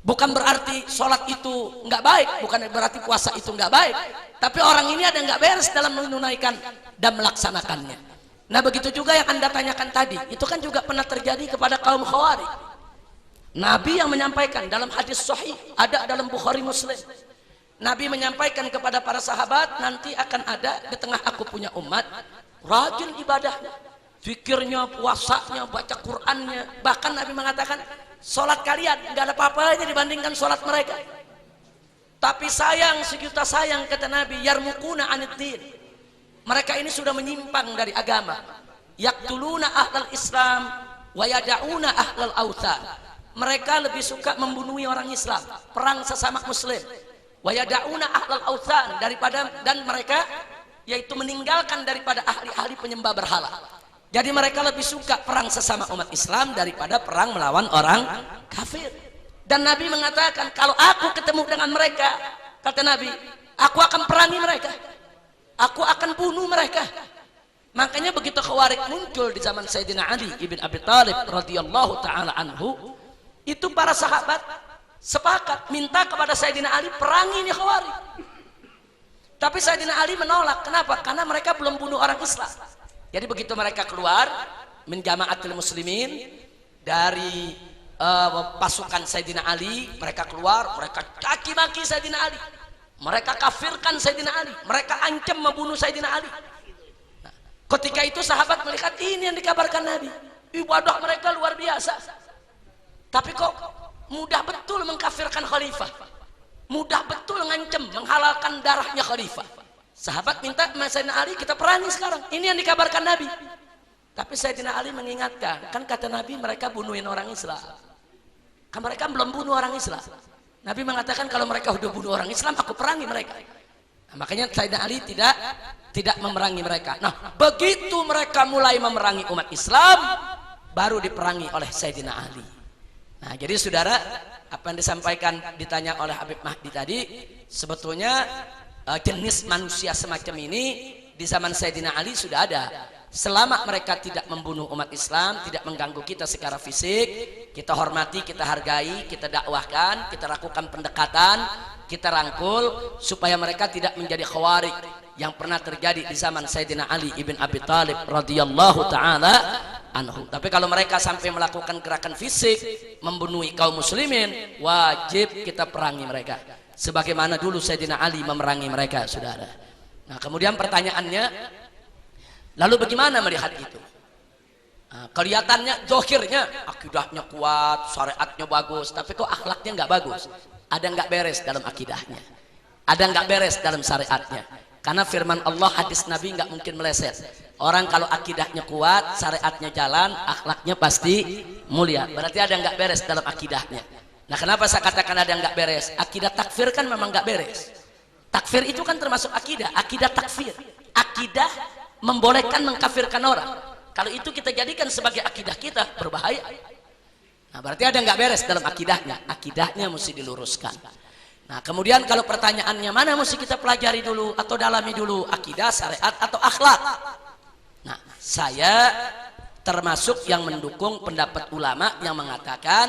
Bukan berarti sholat itu nggak baik, bukan berarti puasa itu nggak baik, tapi orang ini ada nggak beres dalam menunaikan dan melaksanakannya. Nah begitu juga yang Anda tanyakan tadi, itu kan juga pernah terjadi kepada kaum Khawarij. Nabi yang menyampaikan dalam hadis sahih, ada dalam Bukhari Muslim, Nabi menyampaikan kepada para sahabat, nanti akan ada di tengah aku punya umat rajin ibadahnya, zikirnya, puasanya, baca Qur'annya, bahkan Nabi mengatakan sholat kalian nggak ada apa-apanya dibandingkan sholat mereka. Tapi sayang, sejuta sayang, kata Nabi, yarmukuna aniddin, mereka ini sudah menyimpang dari agama. Yaqtuluna ahlal Islam wa yada'una ahlal awthan, mereka lebih suka membunuh orang Islam, perang sesama muslim. Wa yada'una ahlal awthan, daripada, dan mereka yaitu meninggalkan daripada ahli-ahli penyembah berhala. Jadi mereka lebih suka perang sesama umat Islam daripada perang melawan orang kafir. Dan Nabi mengatakan, kalau aku ketemu dengan mereka, kata Nabi, aku akan perangi mereka, aku akan bunuh mereka. Makanya begitu Khawarij muncul di zaman Sayyidina Ali ibn Abi Thalib radhiyallahu taala anhu, itu para sahabat sepakat minta kepada Sayyidina Ali, perangi ini Khawarij. Tapi Sayyidina Ali menolak. Kenapa? Karena mereka belum bunuh orang Islam. Jadi begitu mereka keluar min jama'atul muslimin dari pasukan Sayyidina Ali, mereka keluar, mereka caci maki Sayyidina Ali, mereka kafirkan Sayyidina Ali, mereka ancam membunuh Sayyidina Ali. Nah, ketika itu sahabat melihat ini yang dikabarkan Nabi, ibadah mereka luar biasa, tapi kok mudah betul mengkafirkan khalifah, mudah betul ngancam menghalalkan darahnya khalifah. Sahabat minta Sayyidina Ali, kita perangi sekarang, ini yang dikabarkan Nabi. Tapi Sayyidina Ali mengingatkan, kan kata Nabi mereka bunuhin orang Islam, kan mereka belum bunuh orang Islam. Nabi mengatakan kalau mereka sudah bunuh orang Islam, aku perangi mereka. Nah, makanya Sayyidina Ali tidak memerangi mereka. Nah begitu mereka mulai memerangi umat Islam, baru diperangi oleh Sayyidina Ali. Nah jadi saudara, apa yang disampaikan, ditanya oleh Habib Mahdi tadi, sebetulnya jenis manusia semacam ini di zaman Sayyidina Ali sudah ada. Selama mereka tidak membunuh umat Islam, tidak mengganggu kita secara fisik, kita hormati, kita hargai, kita dakwahkan, kita lakukan pendekatan, kita rangkul supaya mereka tidak menjadi Khawarij yang pernah terjadi di zaman Sayyidina Ali ibn Abi Thalib radhiyallahu taala anhu. Tapi kalau mereka sampai melakukan gerakan fisik membunuh kaum muslimin, wajib kita perangi mereka sebagaimana dulu Sayyidina Ali memerangi mereka, saudara. Nah kemudian pertanyaannya, lalu bagaimana melihat itu? Nah, kelihatannya, zohirnya akidahnya kuat, syariatnya bagus, tapi kok akhlaknya nggak bagus, ada nggak beres dalam akidahnya, ada nggak beres dalam syariatnya. Karena firman Allah, hadis Nabi nggak mungkin meleset. Orang kalau akidahnya kuat, syariatnya jalan, akhlaknya pasti mulia. Berarti ada nggak beres dalam akidahnya. Nah kenapa saya katakan ada nggak beres? Akidah takfir kan memang nggak beres. Takfir itu kan termasuk akidah, akidah takfir, akidah membolehkan mengkafirkan orang. Kalau itu kita jadikan sebagai akidah kita, berbahaya. Nah berarti ada nggak beres dalam akidahnya, akidahnya mesti diluruskan. Nah kemudian kalau pertanyaannya mana mesti kita pelajari dulu atau dalami dulu, akidah, syariat atau akhlak? Nah saya termasuk yang mendukung pendapat ulama yang mengatakan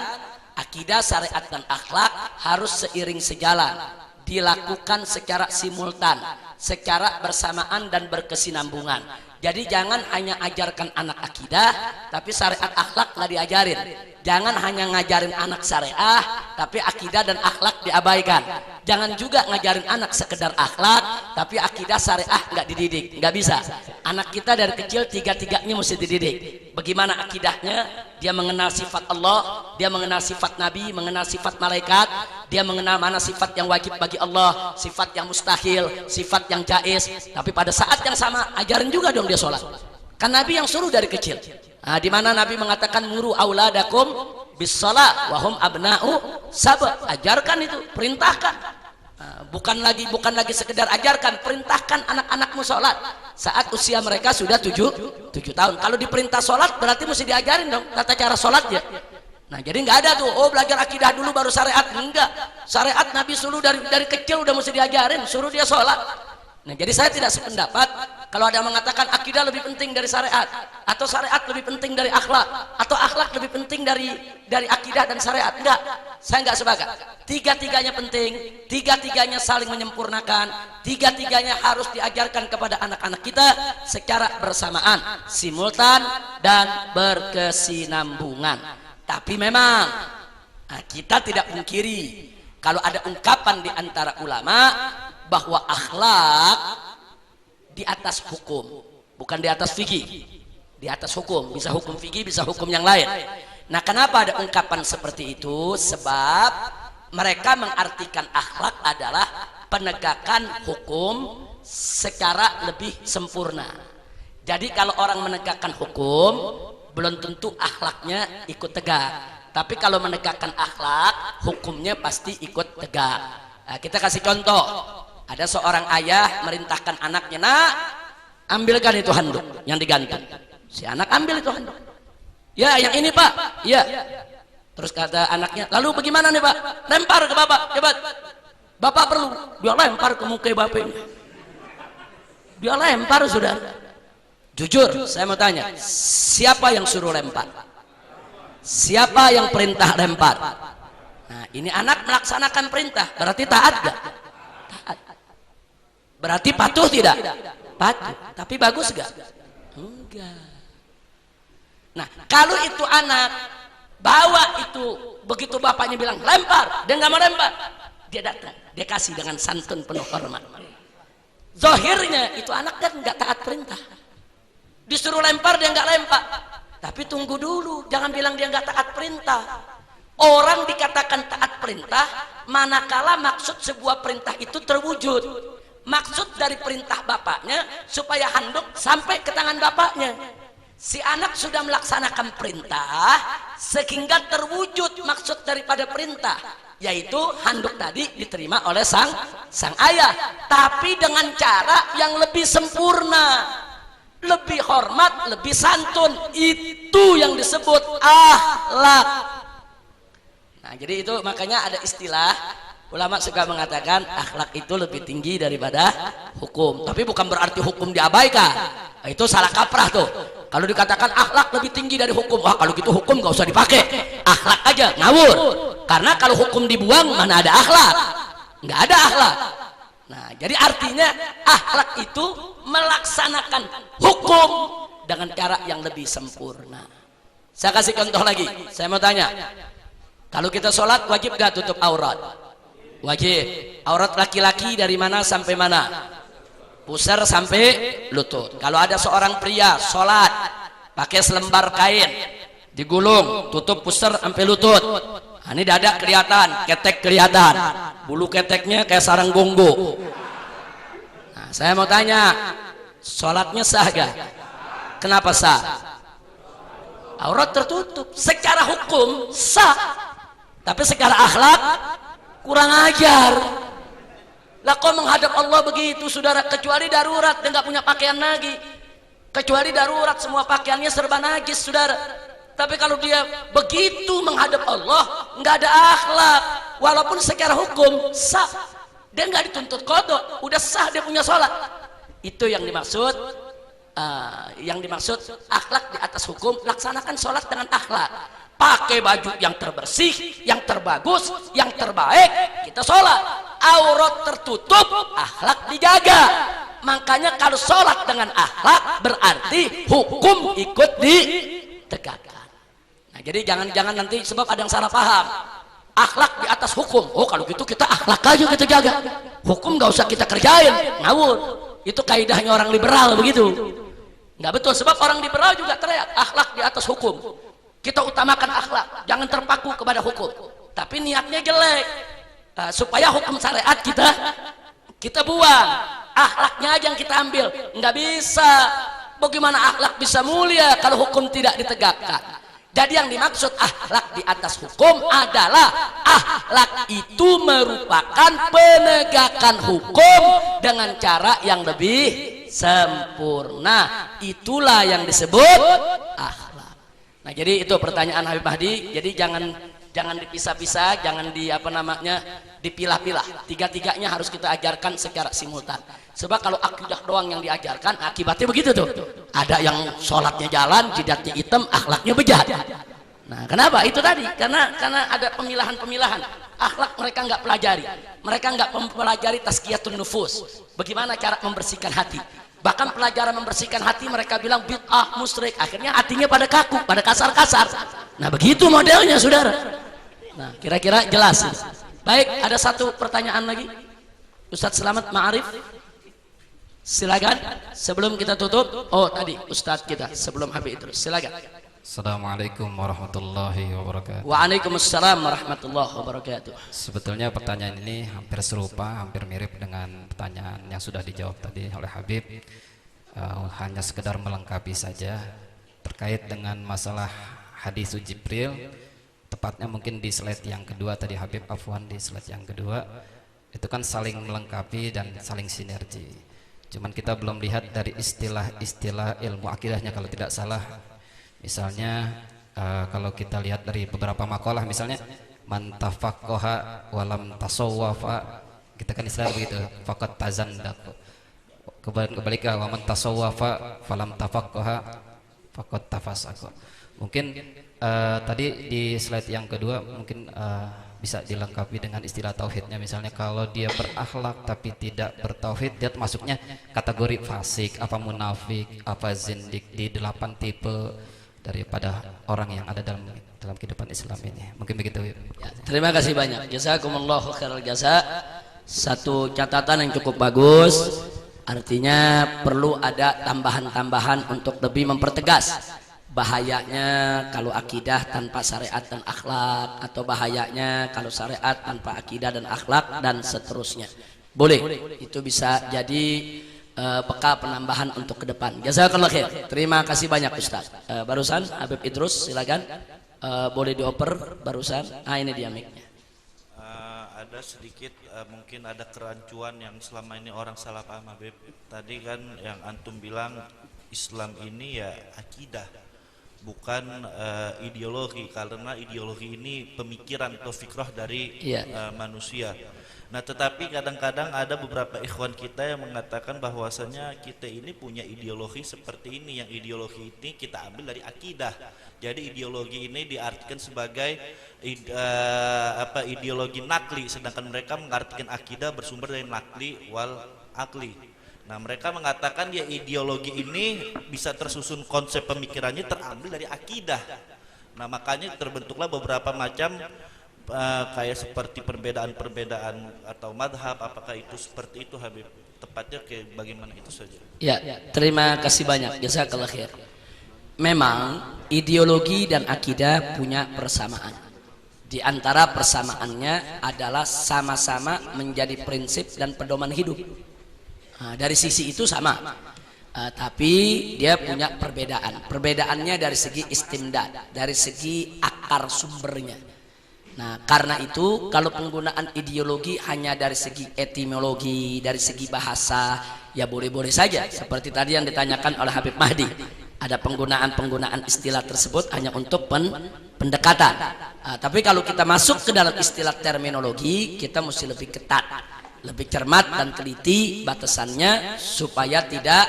akidah, syariat dan akhlak harus seiring sejalan, dilakukan secara simultan, secara bersamaan dan berkesinambungan. Jadi jangan hanya ajarkan anak akidah tapi syariat akhlak nggak diajarin. Jangan hanya ngajarin anak syariah tapi akidah dan akhlak diabaikan. Jangan juga ngajarin anak sekedar akhlak tapi akidah syariah nggak dididik. Nggak bisa. Anak kita dari kecil tiga-tiganya mesti dididik. Bagaimana akidahnya? Dia mengenal sifat Allah, dia mengenal sifat Nabi, mengenal sifat malaikat, dia mengenal mana sifat yang wajib bagi Allah, sifat yang mustahil, sifat yang jaiz. Tapi pada saat yang sama ajarin juga dong dia sholat. Kan Nabi yang suruh dari kecil. Nah, di mana Nabi mengatakan muru auladakum bis shalah wa hum abna'u sab'a. Ajarkan itu, perintahkan. Nah, bukan lagi sekedar ajarkan, perintahkan anak-anakmu sholat saat usia mereka sudah 7 tahun. Kalau diperintah sholat berarti mesti diajarin dong tata cara sholatnya. Nah jadi nggak ada tuh, oh belajar akidah dulu baru syariat. Enggak, syariat Nabi suruh dari kecil udah mesti diajarin, suruh dia sholat. Nah jadi saya tidak sependapat Kalau ada yang mengatakan akidah lebih penting dari syariat, atau syariat lebih penting dari akhlak, atau akhlak lebih penting dari akidah dan syariat, enggak, saya enggak sepakat. Tiga-tiganya penting, tiga-tiganya saling menyempurnakan, tiga-tiganya harus diajarkan kepada anak-anak kita secara bersamaan, simultan dan berkesinambungan. Tapi memang kita tidak mungkiri kalau ada ungkapan di antara ulama bahwa akhlak di atas hukum, bukan di atas fikih, di atas hukum. Bisa hukum fikih, bisa hukum yang lain. Nah, kenapa ada ungkapan seperti itu? Sebab mereka mengartikan akhlak adalah penegakan hukum secara lebih sempurna. Jadi kalau orang menegakkan hukum, belum tentu akhlaknya ikut tegak. Tapi kalau menegakkan akhlak, hukumnya pasti ikut tegak. Nah, kita kasih contoh. Ada seorang ayah merintahkan anaknya, nak, ambilkan itu handuk yang digantung. Si anak ambil itu handuk. Ya, yang ini pak. Ya. Terus kata anaknya, lalu bagaimana nih pak? Lempar ke bapak, cepat. Bapak perlu. Dia lempar ke muka bapaknya. Dia lempar, sudah. Jujur, saya mau tanya, siapa yang suruh lempar? Siapa yang perintah lempar? Nah, ini anak melaksanakan perintah, berarti taat gak? Taat. Berarti patuh tidak? Patuh. Tapi bagus gak? Enggak. Nah, kalau itu anak bawa itu, begitu bapaknya bilang lempar, dia nggak mau lempar, dia datang, dia kasih dengan santun penuh hormat. Zahirnya itu anak kan nggak taat perintah, disuruh lempar dia nggak lempar. Tapi tunggu dulu, jangan bilang dia nggak taat perintah. Orang dikatakan taat perintah manakala maksud sebuah perintah itu terwujud. Maksud dari perintah bapaknya supaya handuk sampai ke tangan bapaknya. Si anak sudah melaksanakan perintah sehingga terwujud maksud daripada perintah, yaitu handuk tadi diterima oleh sang ayah, tapi dengan cara yang lebih sempurna, lebih hormat, lebih santun. Itu yang disebut akhlak. Nah, jadi itu makanya ada istilah, ulama suka mengatakan akhlak itu lebih tinggi daripada hukum. Tapi bukan berarti hukum diabaikan. Nah, itu salah kaprah tuh. Kalau dikatakan akhlak lebih tinggi dari hukum, wah kalau gitu hukum gak usah dipakai, akhlak aja, ngawur. Karena kalau hukum dibuang, mana ada akhlak? Nggak ada akhlak. Nah, jadi artinya akhlak itu melaksanakan hukum dengan cara yang lebih sempurna. Saya kasih contoh lagi. Saya mau tanya, kalau kita sholat wajib gak tutup aurat? Wajib. Aurat laki-laki dari mana sampai mana? Pusar sampai lutut. Kalau ada seorang pria sholat pakai selembar kain digulung, tutup pusar sampai lutut. Nah, ini dada kelihatan, ketek kelihatan, bulu keteknya kayak sarang gonggo. Nah, saya mau tanya, sholatnya sah gak? Kenapa sah? Aurat tertutup. Secara hukum sah, tapi secara akhlak kurang ajar. Lah kok menghadap Allah begitu, saudara? Kecuali darurat, dia nggak punya pakaian lagi. Kecuali darurat, semua pakaiannya serba najis, saudara. Tapi kalau dia begitu menghadap Allah, nggak ada akhlak, walaupun secara hukum sah, dia nggak dituntut qadha, udah sah dia punya sholat. Itu yang dimaksud, akhlak di atas hukum. Laksanakan sholat dengan akhlak. Pakai baju yang terbersih, yang terbagus, yang terbaik, kita sholat. Aurat tertutup, akhlak dijaga. Makanya kalau sholat dengan akhlak berarti hukum ikut ditegakkan. Nah, jadi jangan nanti, sebab ada yang salah paham, akhlak di atas hukum. Oh kalau gitu kita akhlak aja kita jaga, hukum gak usah kita kerjain. Ngawur. Itu kaidahnya orang liberal begitu. Nggak betul, sebab orang liberal juga teriak akhlak di atas hukum. Kita utamakan akhlak, jangan terpaku kepada hukum. Tapi niatnya jelek, supaya hukum syariat kita buang, akhlaknya aja yang kita ambil. Nggak bisa. Bagaimana akhlak bisa mulia kalau hukum tidak ditegakkan? Jadi yang dimaksud akhlak di atas hukum adalah akhlak itu merupakan penegakan hukum dengan cara yang lebih sempurna. Itulah yang disebut akhlak. Nah, jadi itu pertanyaan Habib Mahdi. Jadi jangan dipisah-pisah, jangan dipilah-pilah. Tiga-tiganya harus kita ajarkan secara simultan. Sebab kalau akidah doang yang diajarkan, akibatnya begitu tuh. Ada yang sholatnya jalan, jidatnya hitam, akhlaknya bejat. Nah, kenapa? Itu tadi, karena ada pemilahan-pemilahan. Akhlak mereka nggak pelajari. Mereka nggak mempelajari tazkiyatun nufus. Bagaimana cara membersihkan hati. Bahkan pelajaran membersihkan hati mereka bilang bid'ah, musyrik. Akhirnya hatinya pada kaku, pada kasar-kasar. Nah, begitu modelnya, saudara. Nah, kira-kira jelas. Baik, ada satu pertanyaan lagi. Ustadz Selamat Ma'arif, silakan sebelum kita tutup. Oh, tadi Ustadz kita sebelum Habib Idrus, silakan. Assalamualaikum warahmatullahi wabarakatuh. Waalaikumsalam warahmatullahi wabarakatuh. Sebetulnya pertanyaan ini hampir serupa, hampir mirip dengan pertanyaan yang sudah dijawab tadi oleh Habib. Hanya sekedar melengkapi saja terkait dengan masalah hadis Jibril. Tepatnya mungkin di slide yang kedua tadi Habib, afwan, di slide yang kedua itu kan saling melengkapi dan saling sinergi. Cuman kita belum lihat dari istilah-istilah ilmu akidahnya kalau tidak salah. Misalnya kalau kita lihat dari beberapa makalah, misalnya man tafaqqaha walam tasawwafa, kita kan istilah begitu, faqad tazandaq. Kebalikan wa man tasawwafa falam tafaqqaha faqad tafasaqa. Mungkin tadi di slide yang kedua mungkin bisa dilengkapi dengan istilah tauhidnya. Misalnya kalau dia berakhlak tapi tidak bertauhid, dia masuknya kategori fasik, apa munafik, apa zindik, di 8 tipe daripada orang yang ada dalam kehidupan Islam ini. Mungkin begitu. Ya, terima kasih banyak. Jazakumullahu khairal jasa. Satu catatan yang cukup bagus. Artinya perlu ada tambahan-tambahan untuk lebih mempertegas bahayanya kalau akidah tanpa syariat dan akhlak, atau bahayanya kalau syariat tanpa akidah dan akhlak, dan seterusnya. Boleh, itu bisa jadi bekal penambahan untuk ke depan. Jazakallah khair. Terima kasih banyak Ustaz. Barusan Habib Idrus, silakan. Boleh dioper barusan. Ah, ini dia mic-nya. Ada sedikit mungkin ada kerancuan yang selama ini orang salah paham Habib. Tadi kan yang antum bilang Islam ini ya akidah, bukan ideologi, karena ideologi ini pemikiran atau fikrah dari manusia. Nah, tetapi kadang-kadang ada beberapa ikhwan kita yang mengatakan bahwasanya kita ini punya ideologi seperti ini, yang ideologi ini kita ambil dari akidah. Jadi ideologi ini diartikan sebagai ideologi nakli, sedangkan mereka mengartikan akidah bersumber dari nakli wal akli. Nah, mereka mengatakan ya ideologi ini bisa tersusun konsep pemikirannya terambil dari akidah. Nah, makanya terbentuklah beberapa macam kayak seperti perbedaan-perbedaan atau madhab. Apakah itu seperti itu Habib? Tepatnya kayak bagaimana itu saja. Ya, terima kasih banyak. Jazakallah khair. Memang ideologi dan akidah punya persamaan. Di antara persamaannya adalah sama-sama menjadi prinsip dan pedoman hidup. Nah, dari sisi itu sama, tapi dia punya perbedaan. Perbedaannya dari segi istimdad, dari segi akar sumbernya. Nah, karena itu kalau penggunaan ideologi hanya dari segi etimologi, dari segi bahasa, ya boleh-boleh saja. Seperti tadi yang ditanyakan oleh Habib Mahdi, ada penggunaan istilah tersebut hanya untuk pendekatan. Tapi kalau kita masuk ke dalam istilah terminologi, kita mesti lebih ketat, lebih cermat dan teliti batasannya supaya tidak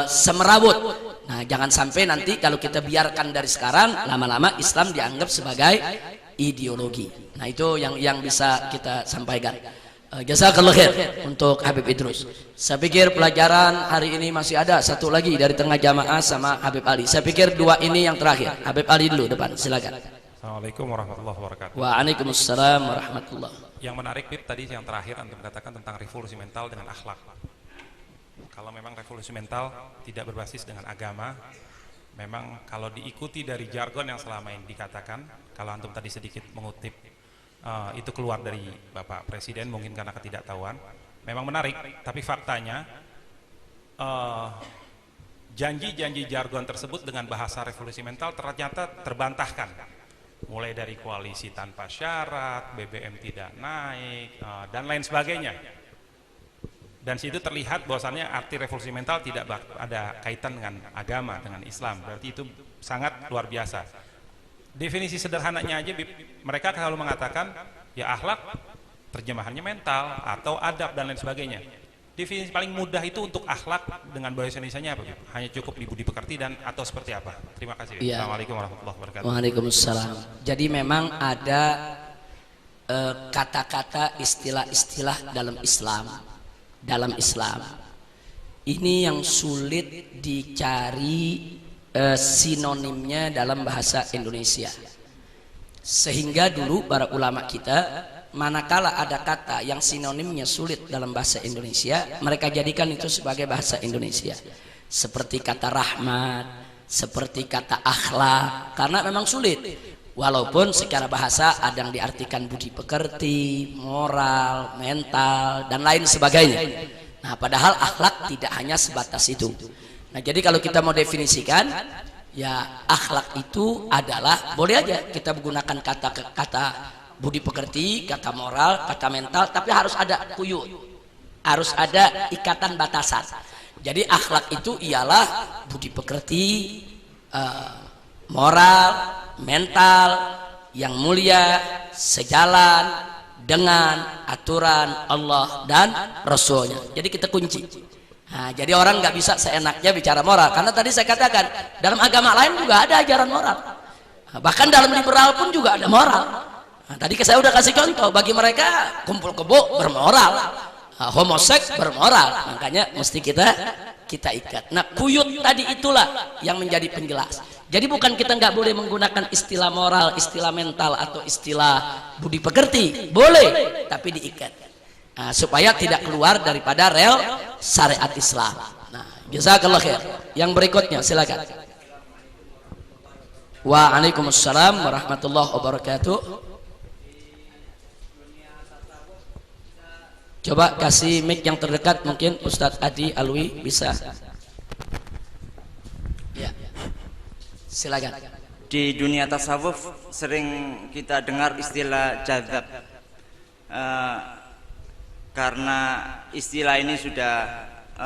semerawut. Nah, jangan sampai nanti kalau kita biarkan dari sekarang, lama-lama Islam dianggap sebagai ideologi. Nah, itu yang bisa kita sampaikan. Jazakallah khair untuk Habib Idrus. Saya pikir pelajaran hari ini masih ada satu lagi dari tengah jamaah sama Habib Ali. Saya pikir dua ini yang terakhir. Habib Ali dulu depan, silakan. Assalamualaikum warahmatullahi wabarakatuh. Waalaikumsalam warahmatullahi. Yang menarik Bib tadi yang terakhir antum katakan tentang revolusi mental dengan akhlak. Kalau memang revolusi mental tidak berbasis dengan agama, memang kalau diikuti dari jargon yang selama ini dikatakan, kalau antum tadi sedikit mengutip itu keluar dari Bapak Presiden mungkin karena ketidaktahuan, memang menarik, tapi faktanya janji-janji jargon tersebut dengan bahasa revolusi mental ternyata terbantahkan, mulai dari koalisi tanpa syarat, BBM tidak naik, dan lain sebagainya. Dan situ terlihat bahwasannya arti revolusi mental tidak ada kaitan dengan agama, dengan Islam. Berarti itu sangat luar biasa. Definisi sederhananya aja, mereka selalu mengatakan ya akhlak terjemahannya mental atau adab dan lain sebagainya. Definisi paling mudah itu untuk akhlak dengan bahasa Indonesianya apa? Hanya cukup di budi pekerti dan atau seperti apa? Terima kasih. Ya. Assalamualaikum warahmatullahi wabarakatuh. Waalaikumsalam. Jadi memang ada kata-kata istilah-istilah dalam Islam. Dalam Islam ini yang sulit dicari sinonimnya dalam bahasa Indonesia. Sehingga dulu para ulama kita, manakala ada kata yang sinonimnya sulit dalam bahasa Indonesia, mereka jadikan itu sebagai bahasa Indonesia. Seperti kata rahmat, seperti kata akhlak, karena memang sulit. Walaupun secara bahasa ada yang diartikan budi pekerti, moral, mental, dan lain sebagainya. Nah, padahal akhlak tidak hanya sebatas itu. Nah, jadi kalau kita mau definisikan, ya akhlak itu adalah, boleh aja kita menggunakan kata budi pekerti, kata moral, kata mental, tapi harus ada kuyut, harus ada ikatan batasan. Jadi akhlak itu ialah budi pekerti, moral, mental yang mulia, sejalan dengan aturan Allah dan Rasulnya. Jadi kita kunci. Nah, jadi orang nggak bisa seenaknya bicara moral, karena tadi saya katakan dalam agama lain juga ada ajaran moral. Bahkan dalam liberal pun juga ada moral. Nah, tadi saya udah kasih contoh, bagi mereka kumpul kebo bermoral, homoseks bermoral, makanya mesti kita ikat. Nah, kuyut tadi itulah yang menjadi penjelas. Jadi bukan kita nggak boleh menggunakan istilah moral, istilah mental, atau istilah budi pekerti, boleh, tapi diikat. Nah, supaya tidak keluar daripada rel syariat Islam. Nah, jazakallah khair. Yang berikutnya silakan. Waalaikumsalam warahmatullahi wabarakatuh. Coba kasih mic yang terdekat, mungkin Ustadz Adi Alwi bisa. Ya, silakan. Di dunia tasawuf sering kita dengar istilah jadzab. Karena istilah ini sudah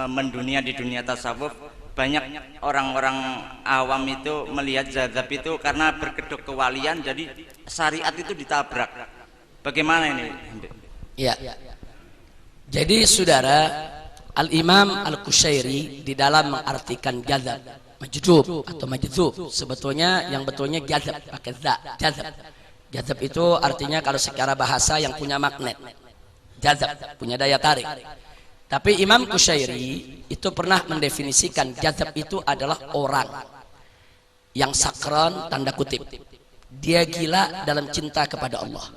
mendunia di dunia tasawuf, banyak orang-orang awam itu melihat jadzab itu karena berkedok kewalian, jadi syariat itu ditabrak. Bagaimana ini? Ya. Jadi saudara, Al-Imam Al-Qushairi di dalam mengartikan jadzab, majdub atau majdzub, sebetulnya yang betulnya jadzab pakai za, jadzab. Jadzab itu artinya kalau secara bahasa yang punya magnet. Jadzab, punya daya tarik. Tapi Imam Qushairi itu pernah mendefinisikan jadzab itu adalah orang yang sakran, tanda kutip, dia gila dalam cinta kepada Allah.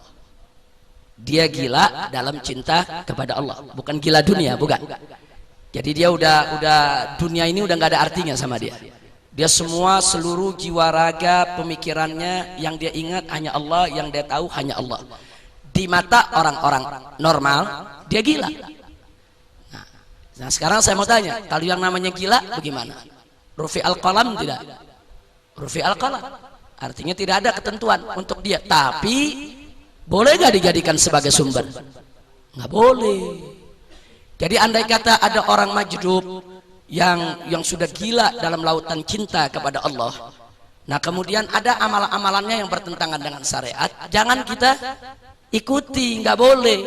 Dia gila dalam cinta kepada Allah, bukan gila dunia, bukan. Jadi dia udah dunia ini udah nggak ada artinya sama dia. Dia semua seluruh jiwa raga pemikirannya yang dia ingat hanya Allah, yang dia tahu hanya Allah. Di mata orang-orang normal dia gila. Nah, sekarang saya mau tanya, kalau yang namanya gila bagaimana? Rufi al-qalam tidak? Rufi al-qalam artinya tidak ada ketentuan untuk dia, tapi boleh gak dijadikan sebagai sumber? Nggak boleh. Jadi andai kata ada orang majdub yang sudah gila dalam lautan cinta kepada Allah, nah kemudian ada amalan-amalannya yang bertentangan dengan syariat, jangan kita ikuti, nggak boleh.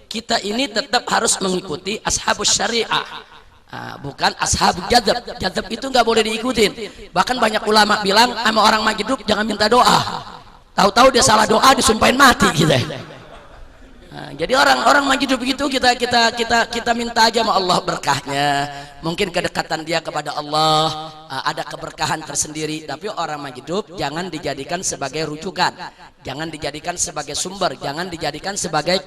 Kita ini tetap harus mengikuti ashabus syariah, bukan ashab jadzab. Jadzab itu nggak boleh diikutin. Bahkan banyak ulama bilang sama orang majdub jangan minta doa. Tahu-tahu dia salah doa disumpahin mati gitu. Nah, jadi orang majdub begitu kita minta aja sama Allah berkahnya. Mungkin kedekatan dia kepada Allah ada keberkahan tersendiri. Tapi orang majdub jangan dijadikan sebagai rujukan, jangan dijadikan sebagai sumber, jangan dijadikan sebagai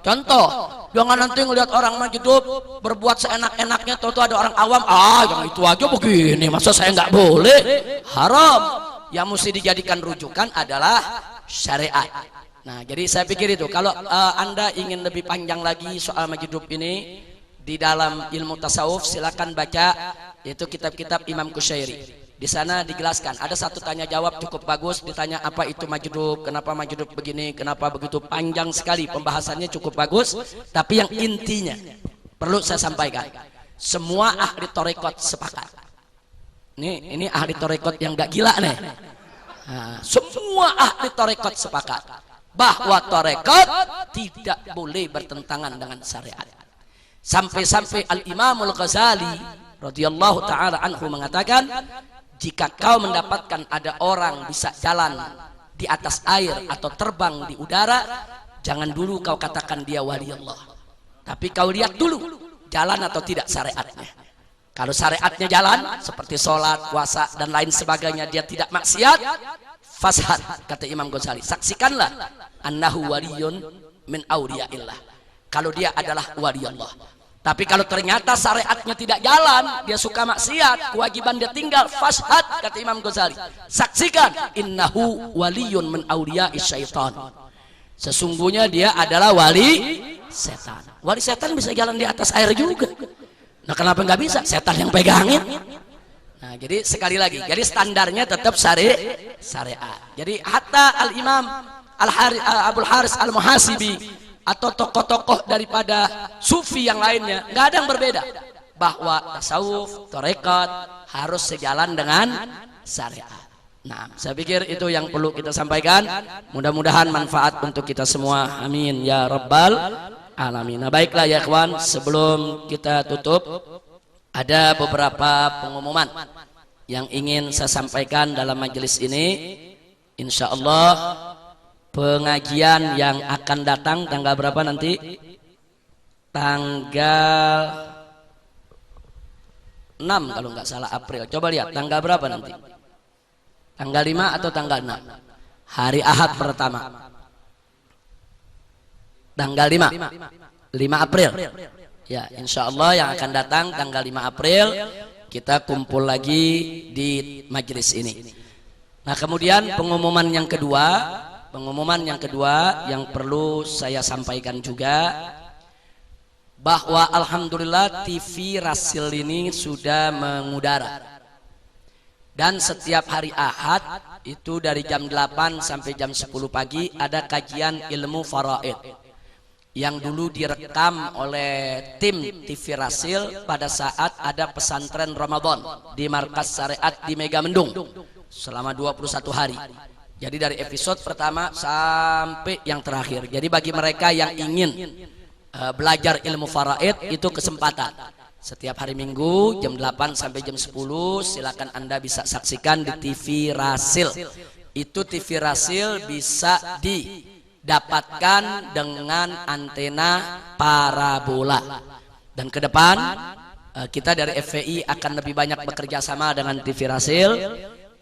contoh. Jangan nanti ngelihat orang majdub berbuat seenak-enaknya, tahu-tahu ada orang awam, yang itu aja begini, masa saya nggak boleh? Haram. Yang mesti dijadikan rujukan adalah syariat. Nah, jadi saya pikir itu. Kalau Anda ingin lebih panjang lagi soal majdub ini di dalam ilmu tasawuf, silakan baca yaitu kitab-kitab Imam Qushairi. Di sana dijelaskan. Ada satu tanya jawab cukup bagus, ditanya apa itu majdub, kenapa majdub begini, kenapa begitu, panjang sekali pembahasannya, cukup bagus. Tapi yang intinya perlu saya sampaikan, semua ahli tarekat sepakat. Ini ahli tarekat yang gak gila nih. Nah, semua ahli tarekat sepakat bahwa tarekat tidak boleh bertentangan dengan syariat. Sampai-sampai Al-Imamul Ghazali radhiyallahu taala anhu mengatakan, jika kau mendapatkan ada orang bisa jalan di atas air atau terbang di udara, jangan dulu kau katakan dia wali Allah, tapi kau lihat dulu jalan atau tidak syariatnya. Kalau syariatnya jalan seperti sholat, puasa dan lain sebagainya, dia tidak maksiat, fashad, kata Imam Ghazali, saksikanlah annahu waliyun min awliyaillah, kalau dia adalah wali Allah. Tapi kalau ternyata syariatnya tidak jalan, dia suka maksiat, kewajiban dia tinggal, fashad, kata Imam Ghazali, saksikan innahu waliyun min awliyais syaitan, sesungguhnya dia adalah wali setan. Wali setan bisa jalan di atas air juga. Nah, kenapa nggak bisa? Setan yang pegangin. Nah, jadi sekali lagi, jadi standarnya tetap syariat. Jadi hatta Al-Imam Abul Haris Al-Muhasibi atau tokoh-tokoh daripada sufi yang lainnya, nggak ada yang berbeda bahwa tasawuf, tarekat harus sejalan dengan syariat. Nah, saya pikir itu yang perlu kita sampaikan. Mudah-mudahan manfaat untuk kita semua. Amin ya rabbal alamin. Nah, baiklah ya ikhwan, sebelum kita tutup, ada beberapa pengumuman yang ingin saya sampaikan dalam majelis ini. Insya Allah pengajian yang akan datang tanggal berapa nanti? Tanggal 6 kalau nggak salah, April. Coba lihat tanggal berapa nanti? Tanggal 5 atau tanggal 6? Hari Ahad pertama. Tanggal 5 April. Ya, insya Allah yang akan datang tanggal 5 April kita kumpul lagi di majelis ini. Nah, kemudian pengumuman yang kedua yang perlu saya sampaikan juga, bahwa alhamdulillah TV Rasil ini sudah mengudara. Dan setiap hari Ahad itu dari jam 8 sampai jam 10 pagi ada kajian ilmu faraid yang dulu direkam oleh tim TV Rasil pada saat ada pesantren Ramadan di Markas Syariat di Megamendung selama 21 hari. Jadi dari episode pertama sampai yang terakhir. Jadi bagi mereka yang ingin belajar ilmu faraid, itu kesempatan. Setiap hari Minggu jam 8 sampai jam 10 silakan Anda bisa saksikan di TV Rasil. Itu TV Rasil bisa didapatkan dengan antena parabola. Dan ke depan kita dari FPI akan lebih banyak bekerja sama dengan TV Rasil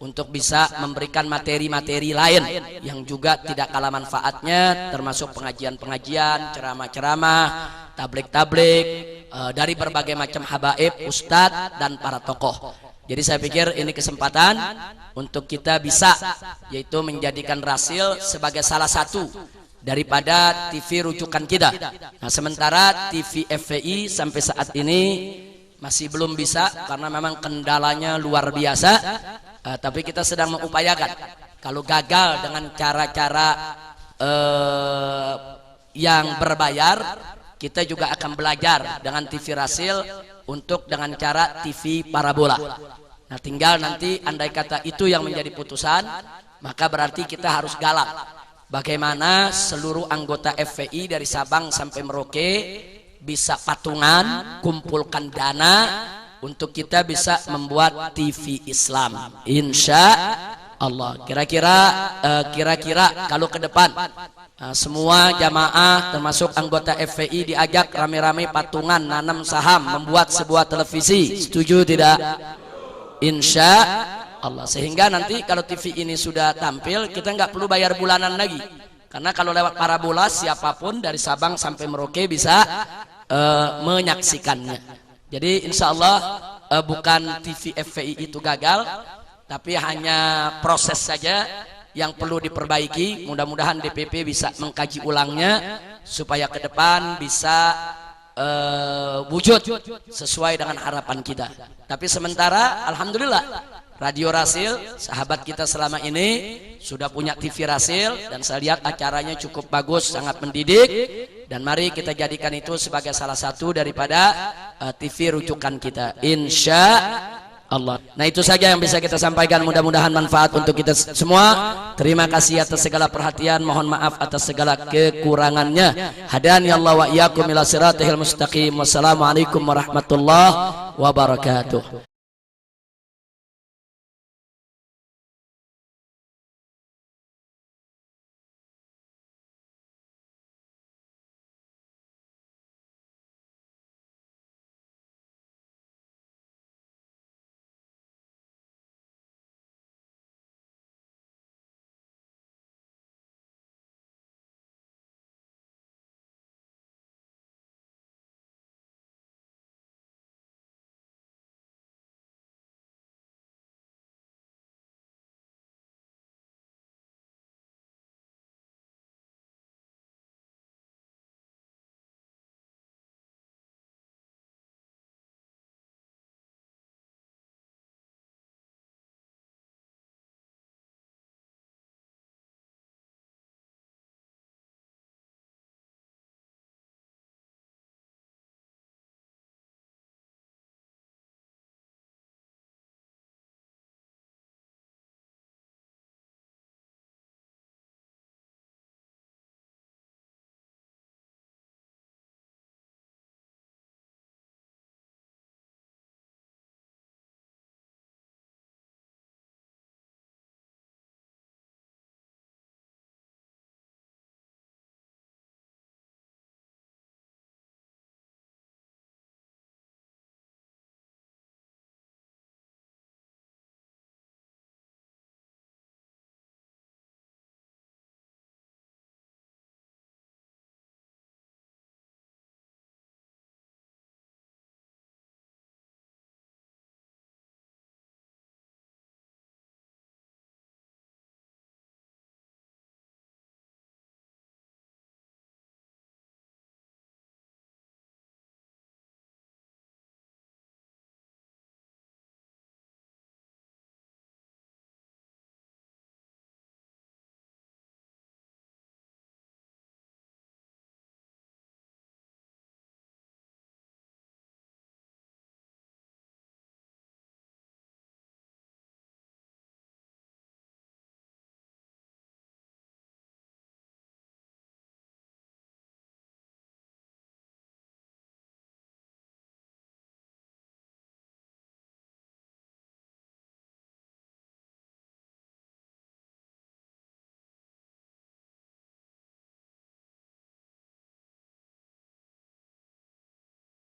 untuk bisa memberikan materi-materi lain yang juga tidak kalah manfaatnya, termasuk pengajian-pengajian, ceramah-ceramah, tablik-tablik dari berbagai macam habaib, ustadz dan para tokoh. Jadi saya pikir ini kesempatan untuk kita bisa, yaitu menjadikan Rasil sebagai salah satu daripada TV rujukan kita. Nah, sementara TV FPI sampai saat ini masih belum bisa karena memang kendalanya luar biasa. Tapi kita sedang mengupayakan. Kalau gagal dengan cara-cara yang berbayar, kita juga akan belajar dengan TV Rasil untuk dengan cara TV parabola. Nah, tinggal nanti andai kata itu yang menjadi putusan, maka berarti kita harus galak bagaimana seluruh anggota FPI dari Sabang sampai Merauke bisa patungan, kumpulkan dana untuk kita bisa membuat TV Islam, insya Allah. Kira-kira kalau ke depan semua jamaah termasuk anggota FPI diajak rame-rame patungan nanam saham membuat sebuah televisi, setuju tidak? Insya Allah. Sehingga nanti kalau TV ini sudah tampil, kita nggak perlu bayar bulanan lagi, karena kalau lewat parabola siapapun dari Sabang sampai Merauke bisa menyaksikannya. Jadi insya Allah bukan TV FPI itu gagal, tapi hanya proses saja yang perlu diperbaiki. Mudah-mudahan DPP bisa mengkaji ulangnya supaya ke depan bisa wujud sesuai dengan harapan kita. Tapi sementara alhamdulillah Radio Rasil, sahabat kita selama ini sudah punya TV Rasil, dan saya lihat acaranya cukup bagus, sangat mendidik. Dan mari kita jadikan itu sebagai salah satu daripada TV rujukan kita, insya Allah. Nah, itu saja yang bisa kita sampaikan, mudah-mudahan manfaat untuk kita semua. Terima kasih atas segala perhatian, mohon maaf atas segala kekurangannya. Hadani Allah wa iyyakum ila siratal mustaqim. Wassalamualaikum warahmatullahi wabarakatuh.